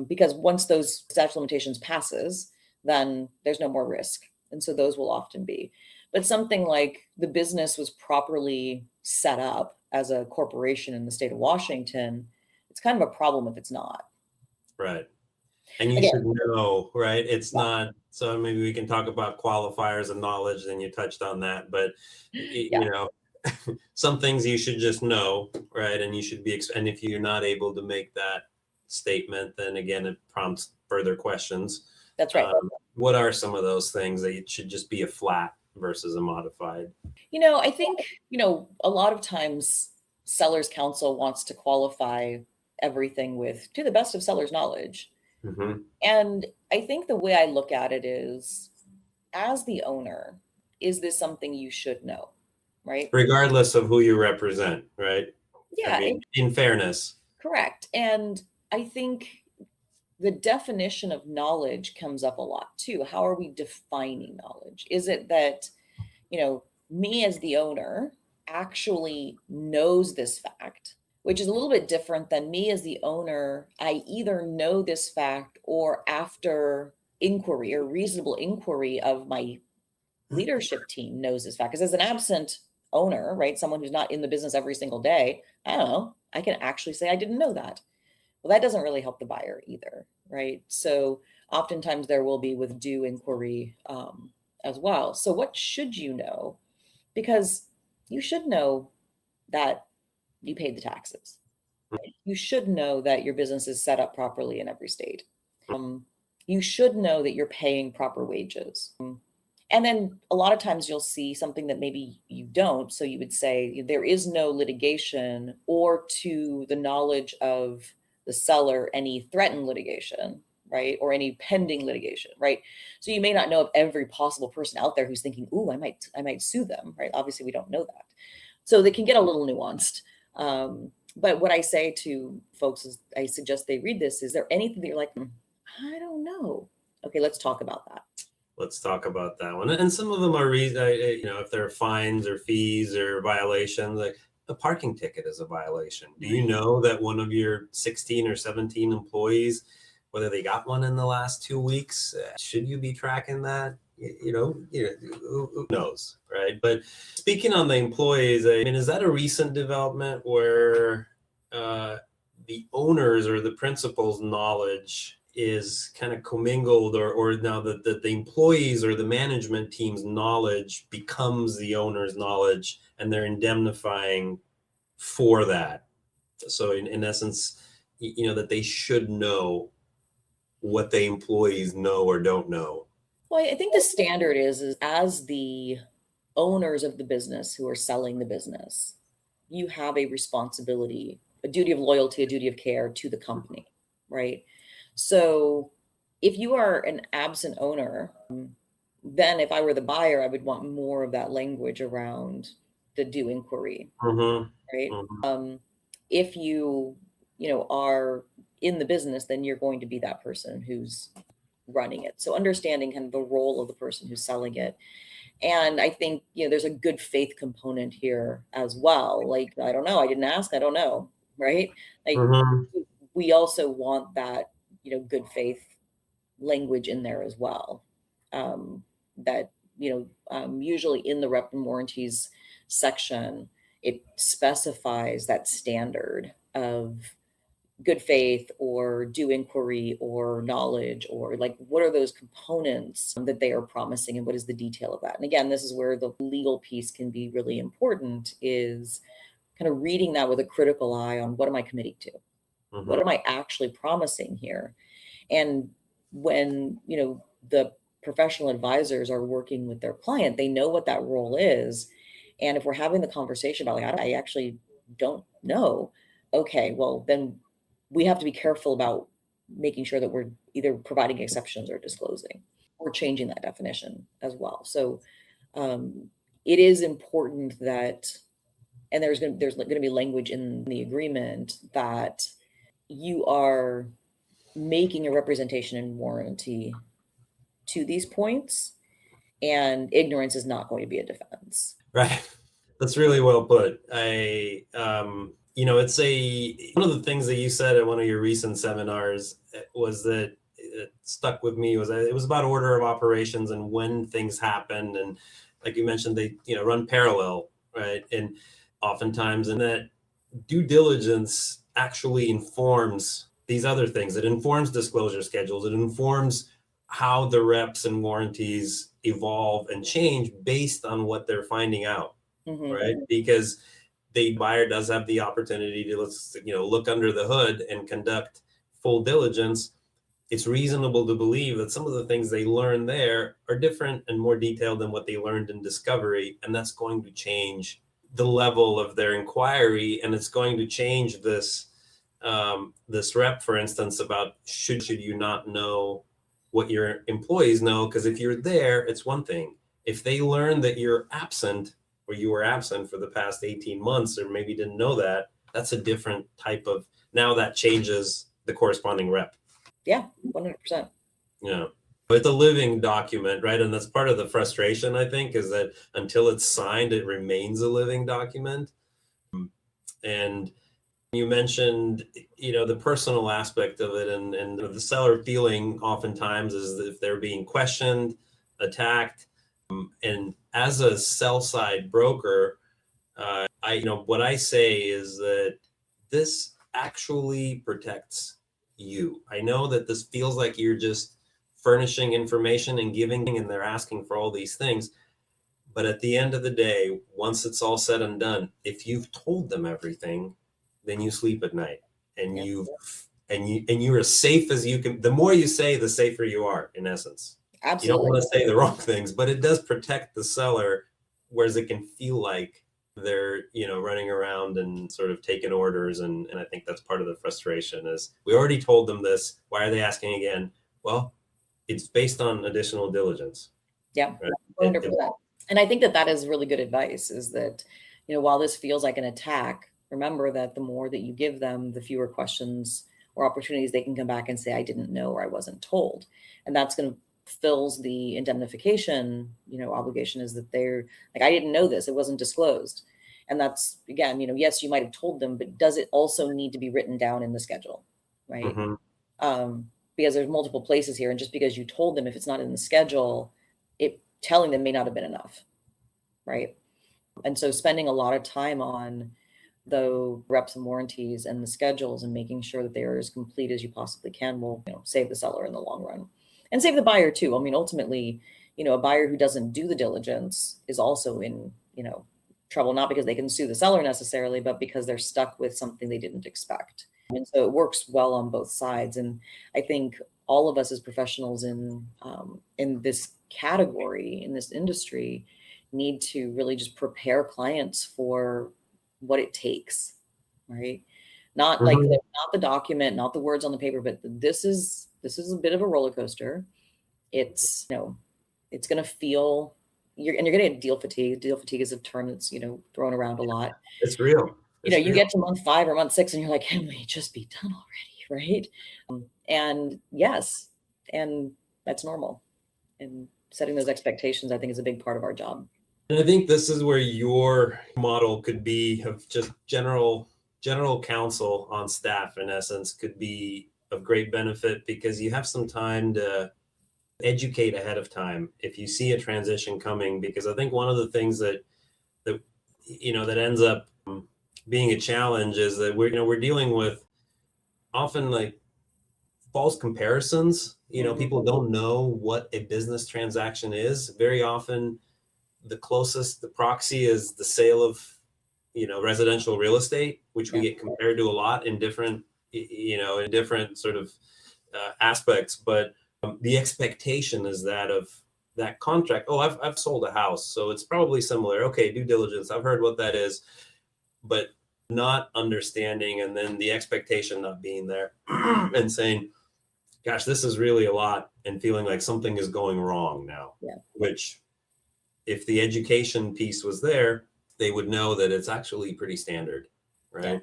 Because once those statute of limitations passes, then there's no more risk. And so those will often be. But something like the business was properly set up as a corporation in the state of Washington, it's kind of a problem if it's not. Right. And you should know, right? It's not, so maybe we can talk about qualifiers of knowledge, and you touched on that, but some things you should just know, right? And you should be, and if you're not able to make that statement, then again, it prompts further questions. That's right. What are some of those things that it should just be a flat versus a modified? I think, a lot of times seller's counsel wants to qualify everything with, to the best of seller's knowledge. Mm-hmm. And I think the way I look at it is, as the owner, is this something you should know, right? Regardless of who you represent, right? I Yeah, mean, in fairness. correct. And I think the definition of knowledge comes up a lot too. How are we defining knowledge? Is it that, me as the owner actually knows this fact, which is a little bit different than me as the owner? I either know this fact, or after inquiry or reasonable inquiry of my leadership team knows this fact. Because as an absent owner, right, someone who's not in the business every single day, I don't know, I can actually say I didn't know that. Well, that doesn't really help the buyer either, right? So oftentimes there will be with due inquiry as well. So what should you know? Because you should know that you paid the taxes. You should know that your business is set up properly in every state. You should know that you're paying proper wages. And then a lot of times you'll see something that maybe you don't. So you would say there is no litigation, or to the knowledge of the seller, any threatened litigation, right? Or any pending litigation, right? So you may not know of every possible person out there who's thinking, "Ooh, I might sue them," right? Obviously, we don't know that. So they can get a little nuanced. But what I say to folks is, I suggest they read this. Is there anything that you're like, I don't know? Okay, let's talk about that. Let's talk about that one. And some of them are, if there are fines or fees or violations, like a parking ticket is a violation. Do you know that one of your 16 or 17 employees, whether they got one in the last 2 weeks, should you be tracking that? Who knows, right? But speaking on the employees, I mean, is that a recent development where the owners or the principals' knowledge is kind of commingled, or now that the employees or the management team's knowledge becomes the owner's knowledge, and they're indemnifying for that? So in essence, that they should know what the employees know or don't know. Well, I think the standard is as the owners of the business who are selling the business, you have a responsibility, a duty of loyalty, a duty of care to the company, right? So if you are an absent owner, then if I were the buyer, I would want more of that language around the due inquiry, Mm-hmm. right? Mm-hmm. If you are in the business, then you're going to be that person who's running it. So understanding kind of the role of the person who's selling it. And I think, there's a good faith component here as well. Like, I don't know, I didn't ask, I don't know, right? Like, Mm-hmm. we also want that, good faith language in there as well. That, usually in the rep and warranties section, it specifies that standard of good faith or due inquiry or knowledge, or like, what are those components that they are promising, and what is the detail of that? And again, this is where the legal piece can be really important, is kind of reading that with a critical eye on, what am I committing to? Mm-hmm. What am I actually promising here? And when, the professional advisors are working with their client, they know what that role is. And if we're having the conversation about, like, I actually don't know, okay, well, then we have to be careful about making sure that we're either providing exceptions or disclosing or changing that definition as well. So it is important that, and there's going to be language in the agreement that you are making a representation and warranty to these points, and ignorance is not going to be a defense. Right. That's really well put. It's one of the things that you said at one of your recent seminars was that it stuck with me, was that it was about order of operations and when things happen. And like you mentioned, they, run parallel, right? And oftentimes, and that due diligence actually informs these other things. It informs disclosure schedules. It informs how the reps and warranties evolve and change based on what they're finding out, Mm-hmm. right? Because the buyer does have the opportunity to, look under the hood and conduct full diligence. It's reasonable to believe that some of the things they learn there are different and more detailed than what they learned in discovery, and that's going to change the level of their inquiry, and it's going to change this this rep, for instance, about should you not know what your employees know? Because if you're there, it's one thing. If they learn that you're absent or you were absent for the past 18 months or maybe didn't know that, that's a different type of, now that changes the corresponding rep. Yeah, 100%. Yeah. It's a living document, right? And that's part of the frustration, I think, is that until it's signed, it remains a living document. And you mentioned, the personal aspect of it, and the seller feeling oftentimes is that if they're being questioned, attacked. And as a sell side broker, what I say is that this actually protects you. I know that this feels like you're just furnishing information and giving, and they're asking for all these things. But at the end of the day, once it's all said and done, if you've told them everything, then you sleep at night, and you're as safe as you can. The more you say, the safer you are, in essence. Absolutely. You don't want to say the wrong things, but it does protect the seller, whereas it can feel like they're, running around and sort of taking orders. And I think that's part of the frustration is we already told them this. Why are they asking again? Well, it's based on additional diligence. Yeah, right? 100%. And I think that is really good advice, is that, while this feels like an attack, remember that the more that you give them, the fewer questions or opportunities they can come back and say, I didn't know, or I wasn't told. And that's going to fills the indemnification, obligation, is that they're like, I didn't know this, it wasn't disclosed. And that's, again, yes, you might have told them, but does it also need to be written down in the schedule? Right. Mm-hmm. Because there's multiple places here. And just because you told them, if it's not in the schedule, telling them may not have been enough. Right. And so spending a lot of time on the reps and warranties and the schedules and making sure that they are as complete as you possibly can will, save the seller in the long run. And save the buyer too. I mean, ultimately, a buyer who doesn't do the diligence is also in, trouble, not because they can sue the seller necessarily, but because they're stuck with something they didn't expect. And so it works well on both sides. And I think all of us as professionals in this category, in this industry, need to really just prepare clients for what it takes, right? Not like not the document, not the words on the paper, but this is a bit of a roller coaster. It's, it's going to feel, you're going to get deal fatigue. Deal fatigue is a term that's, thrown around a lot. It's real. You get to month 5 or month 6 and you're like, can we just be done already? Right. And yes, and that's normal. And setting those expectations, I think, is a big part of our job. And I think this is where your model could be of just general counsel on staff, in essence, could be of great benefit, because you have some time to educate ahead of time if you see a transition coming. Because I think one of the things that ends up being a challenge is that we're dealing with often like false comparisons. People don't know what a business transaction is. Very often the proxy is the sale of residential real estate, which we get compared to a lot in different sort of aspects. But the expectation is that of that contract. Oh, I've sold a house, so it's probably similar. Okay, due diligence, I've heard what that is, but not understanding, and then the expectation not being there and saying, gosh, this is really a lot, and feeling like something is going wrong now. Which, if the education piece was there, they would know that it's actually pretty standard, right?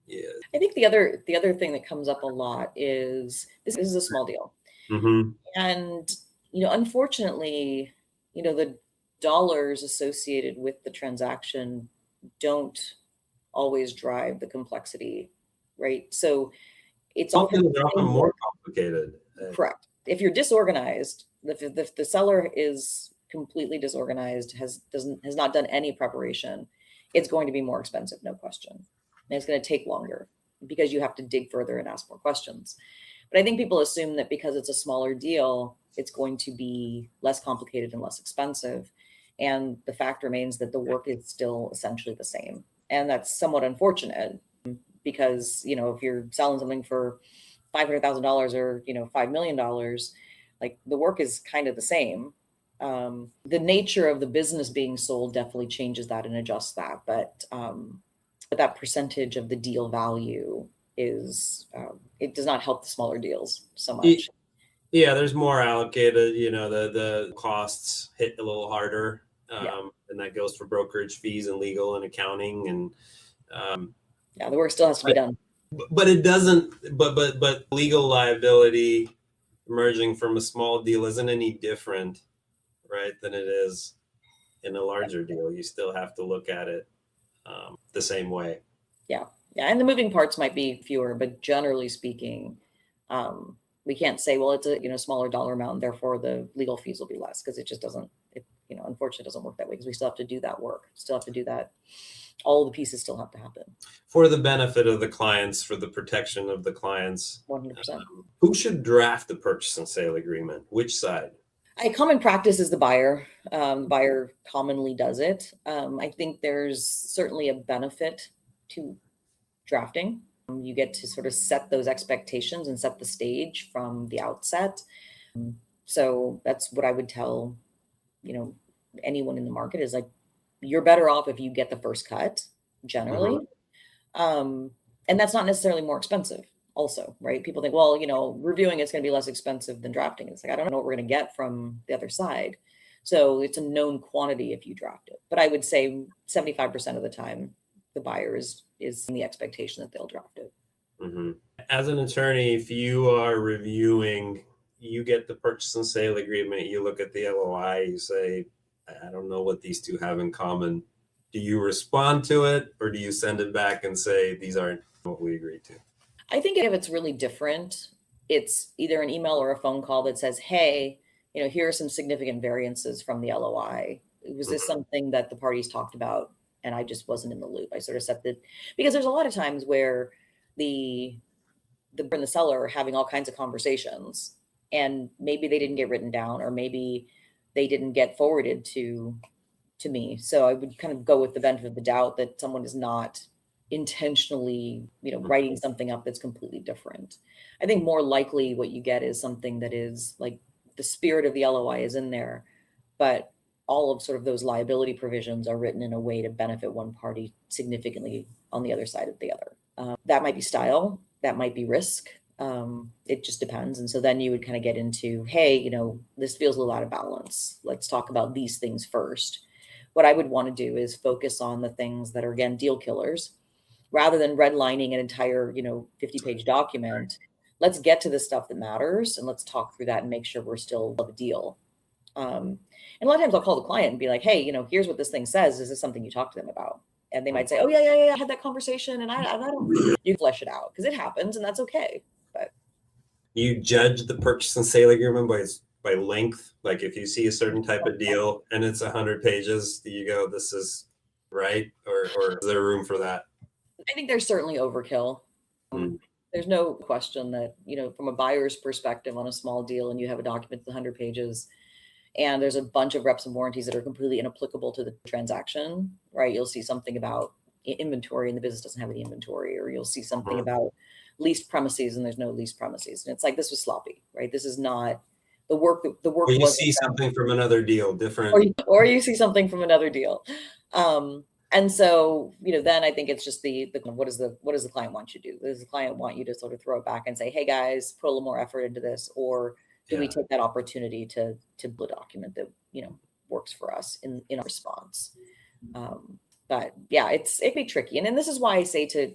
Yeah. I think the other thing that comes up a lot is this is a small deal. Mm-hmm. And, unfortunately, the dollars associated with the transaction don't always drive the complexity, right? So it's often more complicated. Correct. If you're disorganized, if the seller is completely disorganized, has not done any preparation, it's going to be more expensive, no question. And it's going to take longer because you have to dig further and ask more questions. But I think people assume that because it's a smaller deal, it's going to be less complicated and less expensive. And the fact remains that the work is still essentially the same. And that's somewhat unfortunate because, if you're selling something for $500,000 or, $5 million, like the work is kind of the same. The nature of the business being sold definitely changes that and adjusts that. But that percentage of the deal value is it does not help the smaller deals so much. Yeah, there's more allocated, the costs hit a little harder. And that goes for brokerage fees and legal and accounting and the work still has to be done. But it doesn't but legal liability emerging from a small deal isn't any different, right, than it is in a larger deal. You still have to look at it the same way. Yeah, and the moving parts might be fewer, but generally speaking, we can't say, well, it's a smaller dollar amount, and therefore the legal fees will be less, because it just doesn't. Unfortunately, it doesn't work that way, because we still have to do that work. Still have to do that. All the pieces still have to happen for the benefit of the clients, for the protection of the clients. 100%. Who should draft the purchase and sale agreement? Which side? A common practice is the buyer. The buyer commonly does it. I think there's certainly a benefit to drafting. You get to sort of set those expectations and set the stage from the outset. So that's what I would tell, anyone in the market is, like, you're better off if you get the first cut generally. And that's not necessarily more expensive also, right? People think, well, reviewing it's going to be less expensive than drafting. It's like, I don't know what we're going to get from the other side. So it's a known quantity if you draft it. But I would say 75% of the time, the buyer is in the expectation that they'll draft it. As an attorney, if you are reviewing, you get the purchase and sale agreement, you look at the LOI, you say, I don't know what these two have in common. Do you respond to it, or do you send it back and say, these aren't what we agreed to? I think if it's really different, it's either an email or a phone call that says, hey, here are some significant variances from the LOI. Was this something that the parties talked about and I just wasn't in the loop? I sort of set because there's a lot of times where the seller are having all kinds of conversations, and maybe they didn't get written down, or maybe they didn't get forwarded to me. So I would kind of go with the benefit of the doubt that someone is not intentionally, writing something up that's completely different. I think more likely what you get is something that is like the spirit of the LOI is in there, but all of sort of those liability provisions are written in a way to benefit one party significantly on the other side of the other. That might be style, that might be risk. It just depends. And so then you would kind of get into, hey, this feels a little out of balance. Let's talk about these things first. What I would want to do is focus on the things that are, again, deal killers, rather than redlining an entire, 50-page document. Let's get to the stuff that matters, and let's talk through that and make sure we're still a deal. And a lot of times I'll call the client and be like, hey, here's what this thing says. Is this something you talked to them about? And they might say, oh, yeah, I had that conversation, and I don't. You flesh it out, because it happens, and that's okay. But you judge the purchase and sale agreement by length. Like, if you see a certain type of deal and it's 100 pages, do you go, this is right, or is there room for that? I think there's certainly overkill. There's no question that, from a buyer's perspective on a small deal, and you have a document that's 100 pages, and there's a bunch of reps and warranties that are completely inapplicable to the transaction, right? You'll see something about inventory and the business doesn't have any inventory, or you'll see something about leased premises and there's no leased premises. And it's like, this was sloppy, right? This is not the work. Or you see something from another deal, different. Or you see something from another deal. And so, then I think it's just what does the client want you to do? Does the client want you to sort of throw it back and say, hey guys, put a little more effort into this? Or do we take that opportunity to build a document that, works for us in our response? But yeah, it can be tricky. And then this is why I say to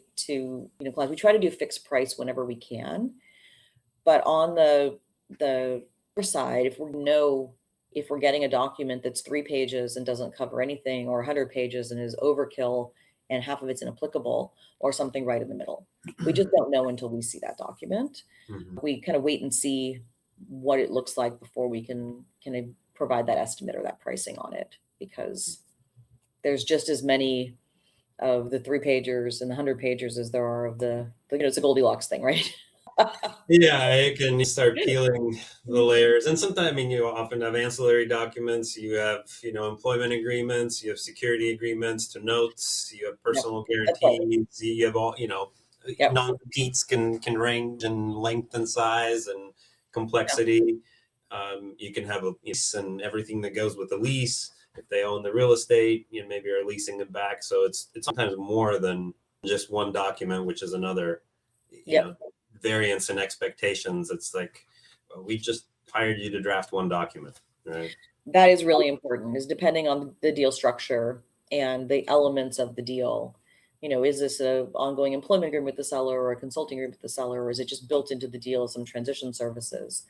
clients, we try to do fixed price whenever we can. But on the other side, if we're getting a document that's 3 pages and doesn't cover anything, or 100 pages and is overkill and half of it's inapplicable, or something right in the middle, we just don't know until we see that document. We kind of wait and see what it looks like before we can provide that estimate or that pricing on it, because there's just as many of the 3 pagers and the 100 pagers as there are of it's a Goldilocks thing, right? Yeah, you can start peeling the layers. And sometimes, you often have ancillary documents, you have, employment agreements, you have security agreements to notes, you have personal guarantees, you have all, non-competes can range in length and size and complexity. You can have a lease and everything that goes with the lease. If they own the real estate, maybe are leasing it back. So it's sometimes more than just one document, which is another Yep. variance in expectations. It's like, we just hired you to draft one document, right? That is really important, is depending on the deal structure and the elements of the deal. Is this a ongoing employment agreement with the seller or a consulting agreement with the seller, or is it just built into the deal some transition services?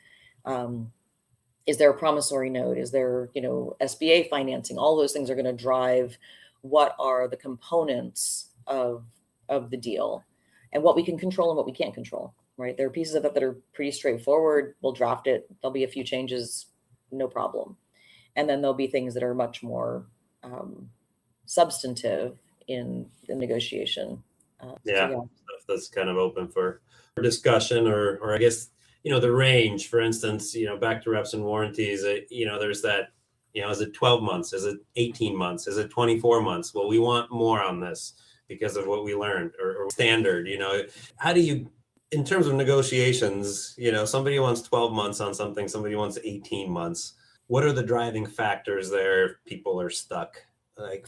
Is there a promissory note? Is there, SBA financing? All those things are going to drive what are the components of the deal and what we can control and what we can't control, right? There are pieces of it that are pretty straightforward. We'll draft it. There'll be a few changes, no problem. And then there'll be things that are much more substantive in the negotiation. Stuff that's kind of open for discussion, or I guess, the range, for instance, back to reps and warranties, there's that, is it 12 months? Is it 18 months? Is it 24 months? Well, we want more on this because of what we learned, or standard, how do you, in terms of negotiations, somebody wants 12 months on something, somebody wants 18 months. What are the driving factors there if people are stuck? Like,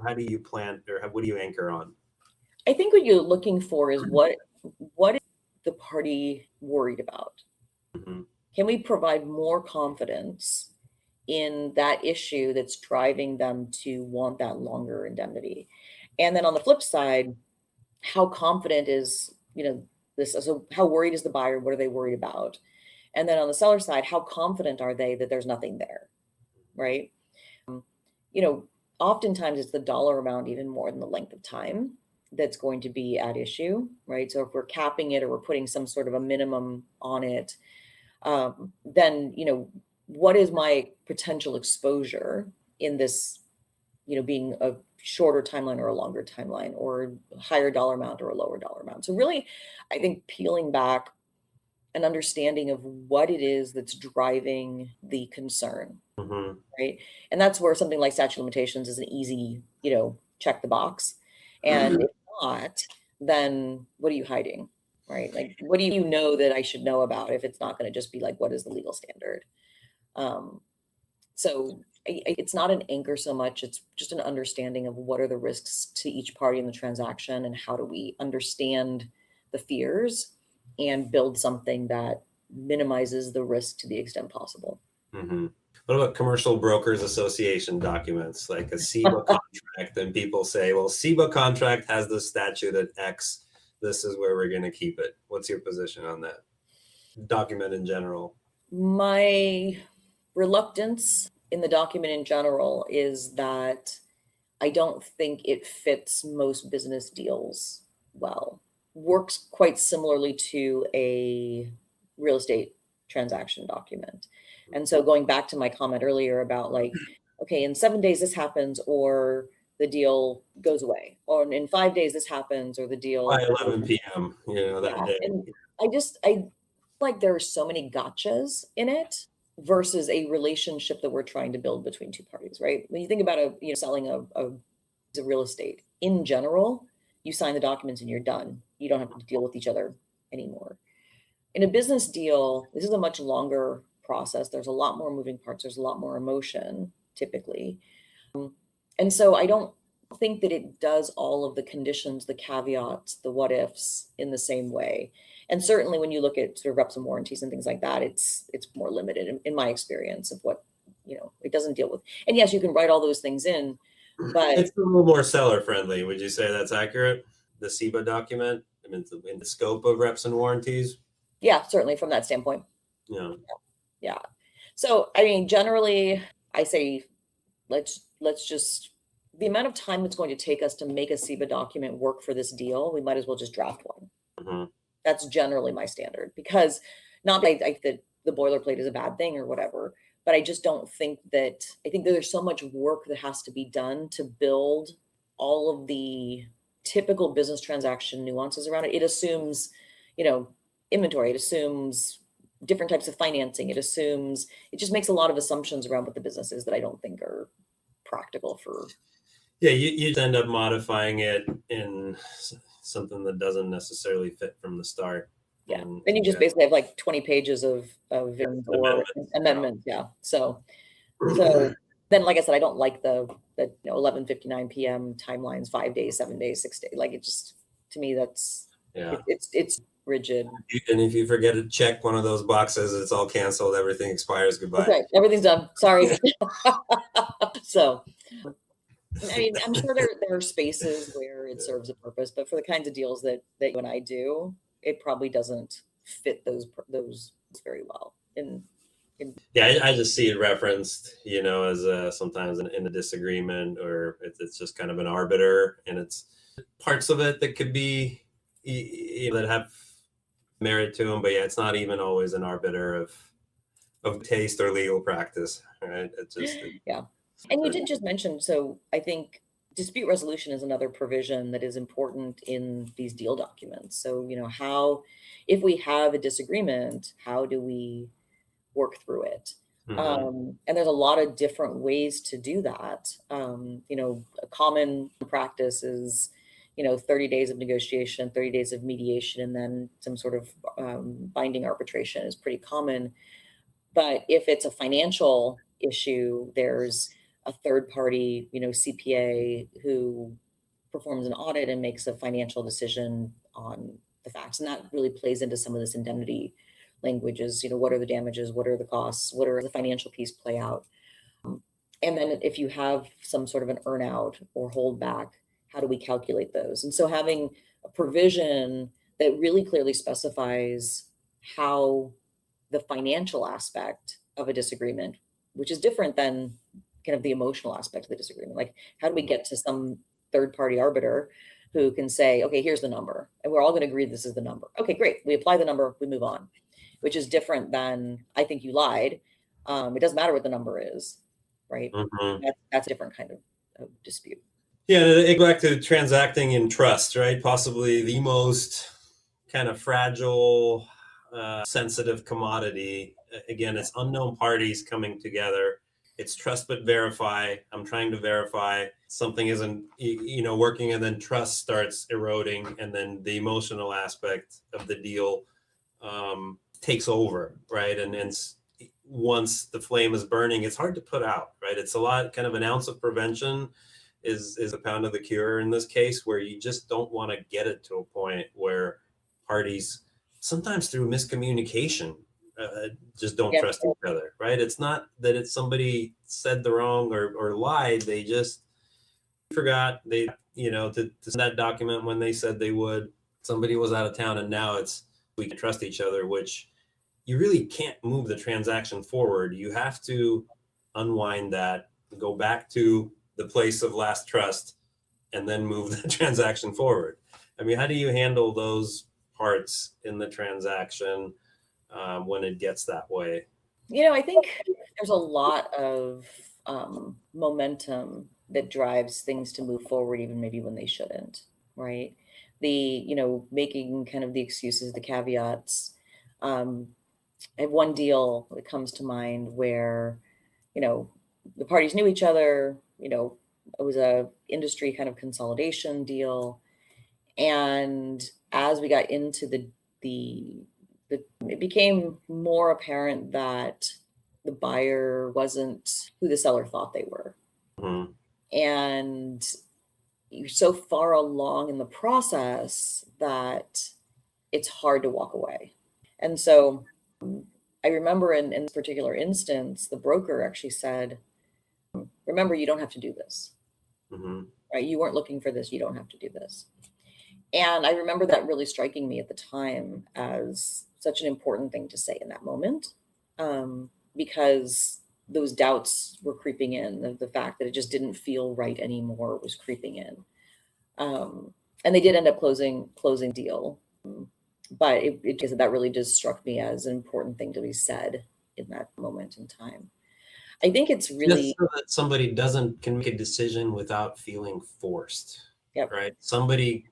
how do you plan, or what do you anchor on? I think what you're looking for is what is the party worried about? Mm-hmm. Can we provide more confidence in that issue that's driving them to want that longer indemnity? And then on the flip side, how confident is, this? So how worried is the buyer? What are they worried about? And then on the seller side, how confident are they that there's nothing there, right? Oftentimes it's the dollar amount even more than the length of time that's going to be at issue, right? So if we're capping it or we're putting some sort of a minimum on it, then, what is my potential exposure in this, being a shorter timeline or a longer timeline, or a higher dollar amount or a lower dollar amount? So really, I think peeling back an understanding of what it is that's driving the concern, Mm-hmm. right? And that's where something like statute of limitations is an easy, check the box. And if not, then what are you hiding, right? Like, what do you know that I should know about if it's not going to just be like, what is the legal standard? So it's not an anchor so much. It's just an understanding of what are the risks to each party in the transaction, and how do we understand the fears and build something that minimizes the risk to the extent possible. Mm-hmm. What about Commercial Brokers Association documents, like a CEBA contract? And people say, well, CEBA contract has the statute at X. This is where we're going to keep it. What's your position on that document in general? My reluctance in the document in general is that I don't think it fits most business deals well. Works quite similarly to a real estate transaction document. And so going back to my comment earlier about like, okay, in 7 days this happens, or the deal goes away, or in 5 days this happens, or the deal by 11 p.m. That day. And I like there are so many gotchas in it versus a relationship that we're trying to build between two parties, right? When you think about selling a real estate in general, you sign the documents and you're done. You don't have to deal with each other anymore. In a business deal, this is a much longer process. There's a lot more moving parts. There's a lot more emotion typically. And so I don't think that it does all of the conditions, the caveats, the what ifs in the same way. And certainly when you look at sort of reps and warranties and things like that, it's more limited in my experience of what, it doesn't deal with. And yes, you can write all those things in, but it's a little more seller friendly. Would you say that's accurate? The CEBA document, I mean, in the scope of reps and warranties? Yeah, certainly from that standpoint. Yeah. So, I mean, generally I say, let's just, the amount of time it's going to take us to make a CEBA document work for this deal, we might as well just draft one. Mm-hmm. That's generally my standard, because not that I think that the boilerplate is a bad thing or whatever, but I just don't think that, I think that there's so much work that has to be done to build all of the typical business transaction nuances around it. It assumes, inventory, it assumes different types of financing. It just makes a lot of assumptions around what the business is that I don't think are practical for. Yeah, you end up modifying it in something that doesn't necessarily fit from the start. Yeah, then you just basically have like 20 pages of amendments. Yeah. So then, like I said, I don't like the 11:59 p.m. timelines, 5 days, 7 days, 6 days. Like, it just, to me, that's Yeah. It's rigid. And if you forget to check one of those boxes, it's all canceled. Everything expires. Goodbye. Okay, everything's done. Sorry. So, I mean, I'm sure there are spaces where it serves a purpose, but for the kinds of deals that you and I do, it probably doesn't fit those very well. Yeah, I just see it referenced, as sometimes in a disagreement, or it's just kind of an arbiter, and it's parts of it that could be that have merit to them, but yeah, it's not even always an arbiter of taste or legal practice, right? Yeah. And you did just mention, so I think dispute resolution is another provision that is important in these deal documents. So, if we have a disagreement, how do we work through it? And there's a lot of different ways to do that. A common practice is, 30 days of negotiation, 30 days of mediation, and then some sort of binding arbitration is pretty common. But if it's a financial issue, there's a third party, CPA who performs an audit and makes a financial decision on the facts. And that really plays into some of this indemnity languages. What are the damages? What are the costs? What are the financial piece play out? And then if you have some sort of an earnout or holdback, how do we calculate those? And so having a provision that really clearly specifies how the financial aspect of a disagreement, which is different than kind of the emotional aspect of the disagreement. Like, how do we get to some third party arbiter who can say, okay, here's the number, and we're all going to agree this is the number. Okay, great. We apply the number, we move on, which is different than, I think you lied. It doesn't matter what the number is, right? That's a different kind of dispute. Yeah, it go back to transacting in trust, right? Possibly the most kind of fragile, sensitive commodity. Again, it's unknown parties coming together. It's trust but verify. I'm trying to verify something isn't, working, and then trust starts eroding, and then the emotional aspect of the deal takes over, right? And once the flame is burning, it's hard to put out, right? It's a lot, kind of an ounce of prevention is a pound of the cure in this case, where you just don't want to get it to a point where parties, sometimes through miscommunication, just don't trust each other, right? It's not that it's somebody said the wrong or lied. They just forgot to send that document when they said they would. Somebody was out of town, and now we can trust each other, which you really can't move the transaction forward. You have to unwind that, go back to the place of last trust, and then move the transaction forward. I mean, how do you handle those parts in the transaction when it gets that way? I think there's a lot of momentum that drives things to move forward, even maybe when they shouldn't, right? Making kind of the excuses, the caveats. I have one deal that comes to mind where, the parties knew each other, it was a industry kind of consolidation deal. And as we got into it became more apparent that the buyer wasn't who the seller thought they were. And you're so far along in the process that it's hard to walk away. And so I remember in this particular instance, the broker actually said, remember, you don't have to do this. Right? You weren't looking for this. You don't have to do this. And I remember that really striking me at the time as such an important thing to say in that moment, because those doubts were creeping in. The fact that it just didn't feel right anymore was creeping in. And they did end up closing deal. But that really just struck me as an important thing to be said in that moment in time. I think it's really just so that somebody can make a decision without feeling forced. Yep. Right? Somebody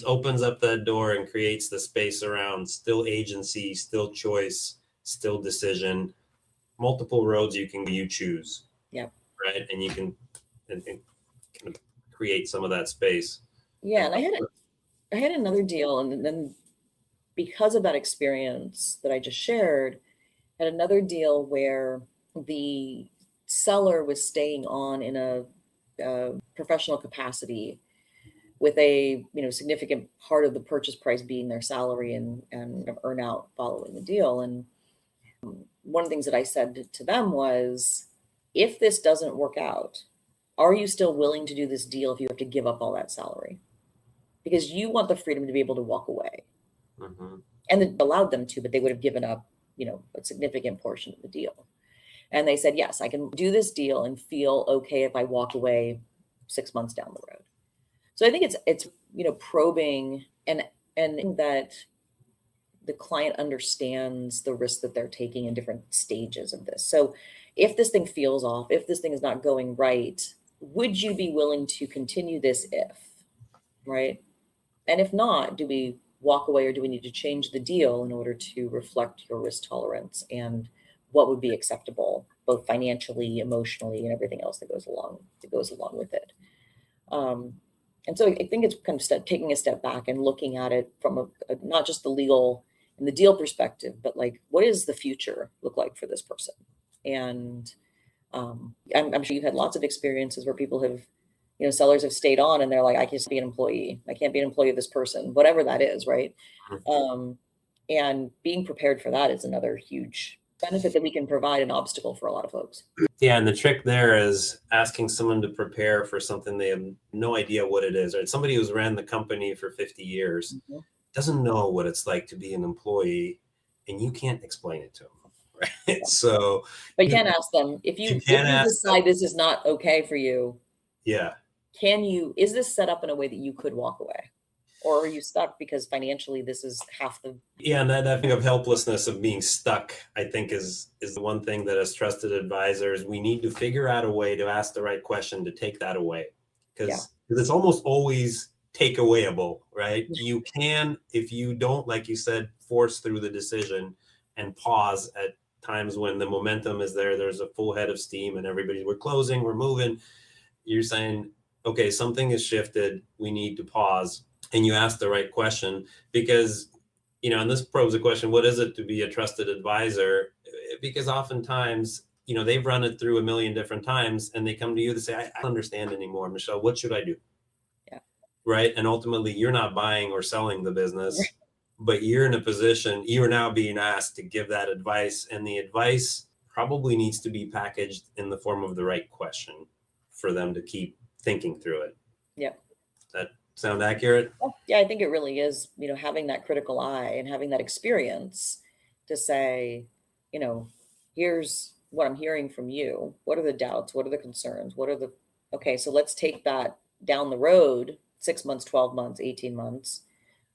opens up that door and creates the space around still agency, still choice, still decision, multiple roads you choose. Yep. Right? And you can and kind of create some of that space. Yeah, and I had another deal, and then because of that experience that I just shared, had another deal where the seller was staying on in a professional capacity with a significant part of the purchase price being their salary and earn out following the deal. And one of the things that I said to them was, if this doesn't work out, are you still willing to do this deal if you have to give up all that salary? Because you want the freedom to be able to walk away. Mm-hmm. And it allowed them to, but they would have given up, a significant portion of the deal. And they said, yes, I can do this deal and feel okay if I walk away 6 months down the road. So I think it's probing and that the client understands the risk that they're taking in different stages of this. So if this thing feels off, if this thing is not going right, would you be willing to continue this right? And if not, do we walk away or do we need to change the deal in order to reflect your risk tolerance and what would be acceptable, both financially, emotionally, and everything else that goes along with it. And so I think it's kind of taking a step back and looking at it from not just the legal and the deal perspective, but like, what does the future look like for this person? And I'm sure you've had lots of experiences where people have, sellers have stayed on and they're like, I can't be an employee. I can't be an employee of this person, whatever that is, right? And being prepared for that is another huge benefit that we can provide, an obstacle for a lot of folks. Yeah, and the trick there is asking someone to prepare for something they have no idea what it is. Right? Somebody who's ran the company for 50 years doesn't know what it's like to be an employee, and you can't explain it to them. Right? So, but you can't ask them if you decide this is not okay for you. Yeah. Is this set up in a way that you could walk away? Or are you stuck because financially this is half the... Yeah, and that thing of helplessness of being stuck, I think is the one thing that as trusted advisors, we need to figure out a way to ask the right question to take that away. Because it's almost always takeawayable, right? You can, if you don't, like you said, force through the decision and pause at times when the momentum is there's a full head of steam and we're closing, we're moving. You're saying, okay, something has shifted, we need to pause. And you ask the right question because, and this probes a question, what is it to be a trusted advisor? Because oftentimes, they've run it through a million different times and they come to you to say, I don't understand anymore, Michelle, what should I do? Yeah. Right. And ultimately you're not buying or selling the business, but you're in a position, you are now being asked to give that advice, and the advice probably needs to be packaged in the form of the right question for them to keep thinking through it. Yeah. That sound accurate? Yeah, I think it really is, having that critical eye and having that experience to say, here's what I'm hearing from you. What are the doubts? What are the concerns? Okay, so let's take that down the road, 6 months, 12 months, 18 months,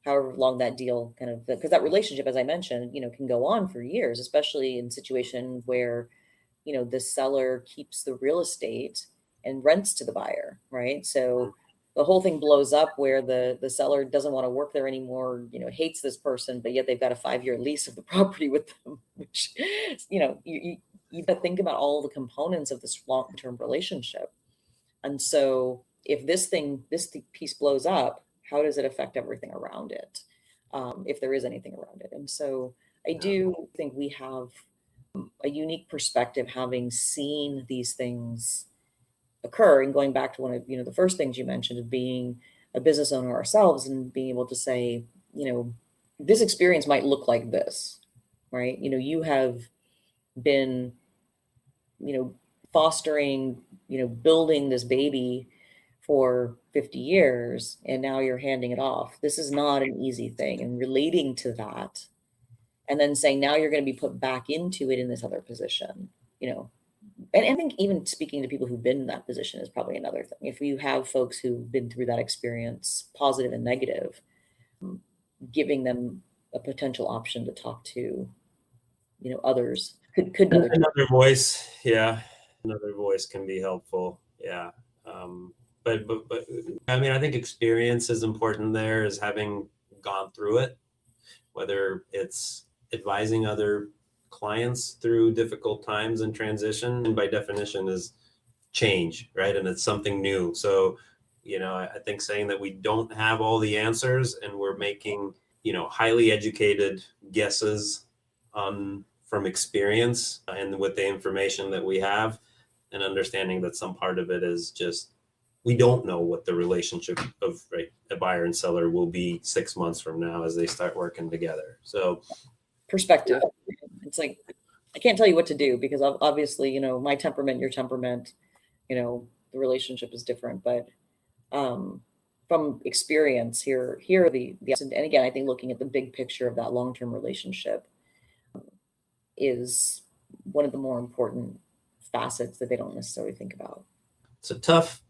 however long that deal because that relationship, as I mentioned, can go on for years, especially in situations where, the seller keeps the real estate and rents to the buyer, right? So the whole thing blows up where the seller doesn't want to work there anymore, hates this person, but yet they've got a 5-year lease of the property with them, which, you got to think about all the components of this long-term relationship. And so if this piece blows up, how does it affect everything around it? If there is anything around it. And so I do think we have a unique perspective, having seen these things occur, and going back to one of the first things you mentioned of being a business owner ourselves and being able to say, this experience might look like this, right? You have been fostering, building this baby for 50 years and now you're handing it off. This is not an easy thing, and relating to that and then saying now you're going to be put back into it in this other position, and I think even speaking to people who've been in that position is probably another thing. If you have folks who've been through that experience, positive and negative, giving them a potential option to talk to, others could another voice. Yeah. Another voice can be helpful. Yeah. But I mean, I think experience is important there, is having gone through it, whether it's advising other clients through difficult times and transition, and by definition is change, right? And it's something new. So, I think saying that we don't have all the answers and we're making, highly educated guesses from experience and with the information that we have, and understanding that some part of it is just we don't know what the relationship of a buyer and seller will be 6 months from now as they start working together. So perspective. It's like, I can't tell you what to do because obviously, my temperament, your temperament, the relationship is different, but from experience here are the and again, I think looking at the big picture of that long-term relationship is one of the more important facets that they don't necessarily think about. it's a tough.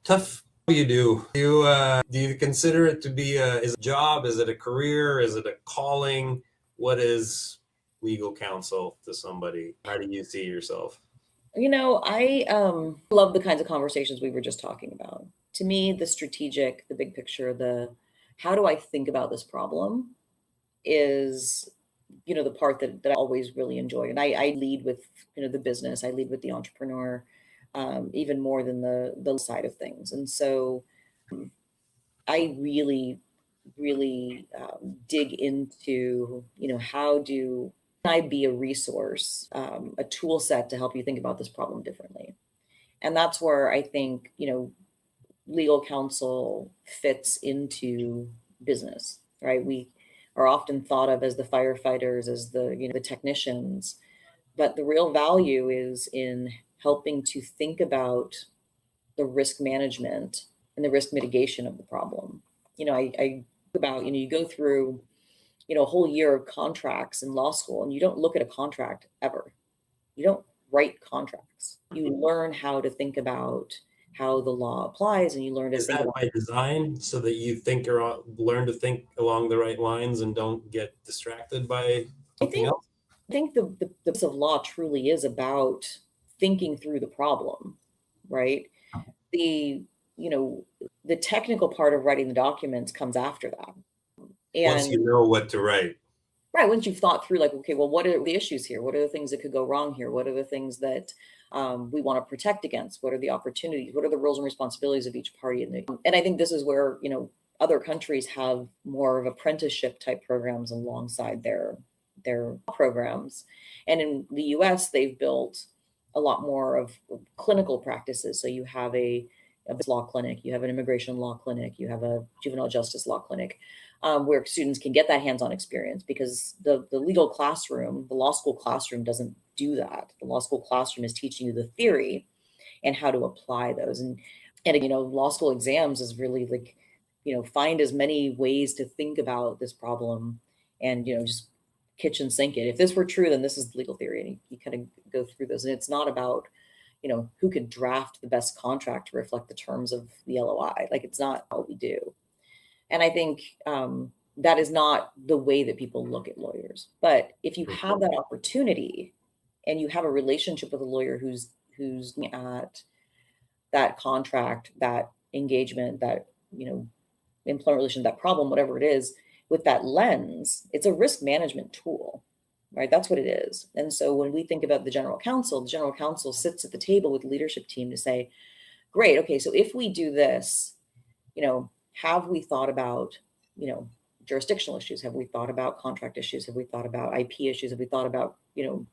What do you do? Do you consider it to be is it a job? Is it a career? Is it a calling? What is legal counsel to somebody? How do you see yourself? I love the kinds of conversations we were just talking about. To me, the strategic, the big picture, the how do I think about this problem is, the part that I always really enjoy. And I lead with, the business, I lead with the entrepreneur, even more than the side of things. And so I really, really dig into, how do I be a resource, a tool set to help you think about this problem differently. And that's where I think, legal counsel fits into business, right? We are often thought of as the firefighters, as the technicians, but the real value is in helping to think about the risk management and the risk mitigation of the problem. I about, you go through, a whole year of contracts in law school and you don't look at a contract ever. You don't write contracts. You learn how to think about how the law applies, and you learn to Is think that about. by design so that you think or learn to think along the right lines and don't get distracted by something else? I think the piece of law truly is about thinking through the problem, right? The, the technical part of writing the documents comes after that. Once And you know what to write. right, once you've thought through, like, okay, well, what are the issues here? What are the things that could go wrong here? What are the things that we want to protect against? What are the opportunities? What are the roles and responsibilities of each party? And I think this is where, other countries have more of apprenticeship type programs alongside their programs. And in the US, they've built a lot more of clinical practices. So you have a law clinic, you have an immigration law clinic, you have a juvenile justice law clinic, where students can get that hands-on experience, because the legal classroom, the law school classroom doesn't do that. The law school classroom is teaching you the theory and how to apply those. And law school exams is really like, find as many ways to think about this problem and, just kitchen sink it. If this were true, then this is legal theory. And you kind of go through those. And it's not about, who could draft the best contract to reflect the terms of the LOI. Like, it's not what we do. And I think that is not the way that people look at lawyers. But if you have that opportunity and you have a relationship with a lawyer who's at that contract, that engagement, that, employment relation, that problem, whatever it is, with that lens, it's a risk management tool, right? That's what it is. And so when we think about the general counsel sits at the table with the leadership team to say, great, okay, so if we do this, have we thought about, jurisdictional issues? Have we thought about contract issues? Have we thought about IP issues? Have we thought about,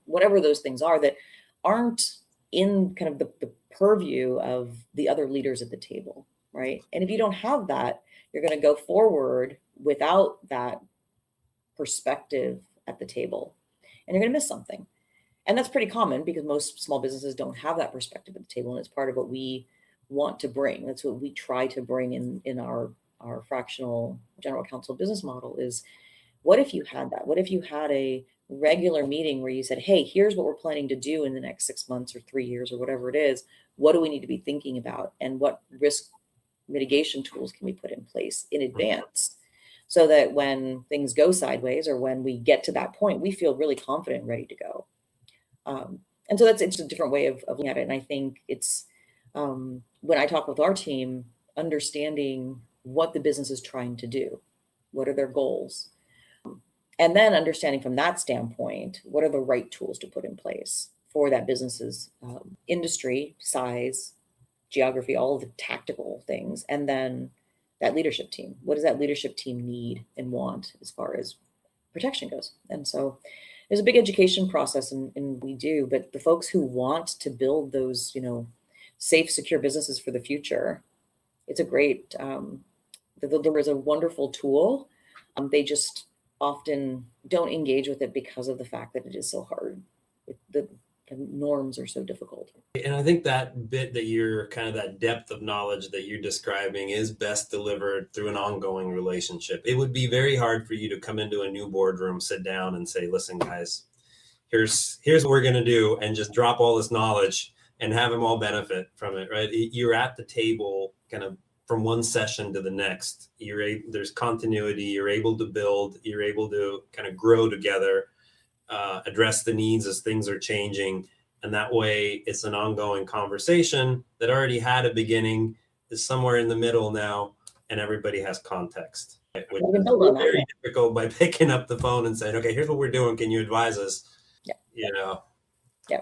whatever those things are that aren't in kind of the purview of the other leaders at the table, right? And if you don't have that, you're going to go forward without that perspective at the table, and you're going to miss something. And that's pretty common because most small businesses don't have that perspective at the table. And it's part of what we want to bring. That's what we try to bring in our fractional general counsel business model is, what if you had that? What if you had a regular meeting where you said, hey, here's what we're planning to do in the next 6 months or 3 years or whatever it is. What do we need to be thinking about? And what risk mitigation tools can we put in place in advance so that when things go sideways or when we get to that point, we feel really confident and ready to go. And so it's a different way of looking at it. And I think it's, when I talk with our team, understanding what the business is trying to do, what are their goals, and then understanding from that standpoint, what are the right tools to put in place for that business's industry, size, geography, all of the tactical things. And then that leadership team, what does that leadership team need and want as far as protection goes? And so there's a big education process, and we do, but the folks who want to build those, safe, secure businesses for the future, it's a great, there is a wonderful tool. They just often don't engage with it because of the fact that it is so hard. The norms are so difficult. And I think that bit that you're kind of that depth of knowledge that you're describing is best delivered through an ongoing relationship. It would be very hard for you to come into a new boardroom, sit down and say, listen, guys, here's what we're going to do, and just drop all this knowledge and have them all benefit from it, right? You're at the table kind of from one session to the next. There's continuity, you're able to build, you're able to kind of grow together, address the needs as things are changing. And that way it's an ongoing conversation that already had a beginning, is somewhere in the middle now, and everybody has context. Right? Which is very difficult by picking up the phone and saying, okay, here's what we're doing. Can you advise us? Yeah. You know? Yeah.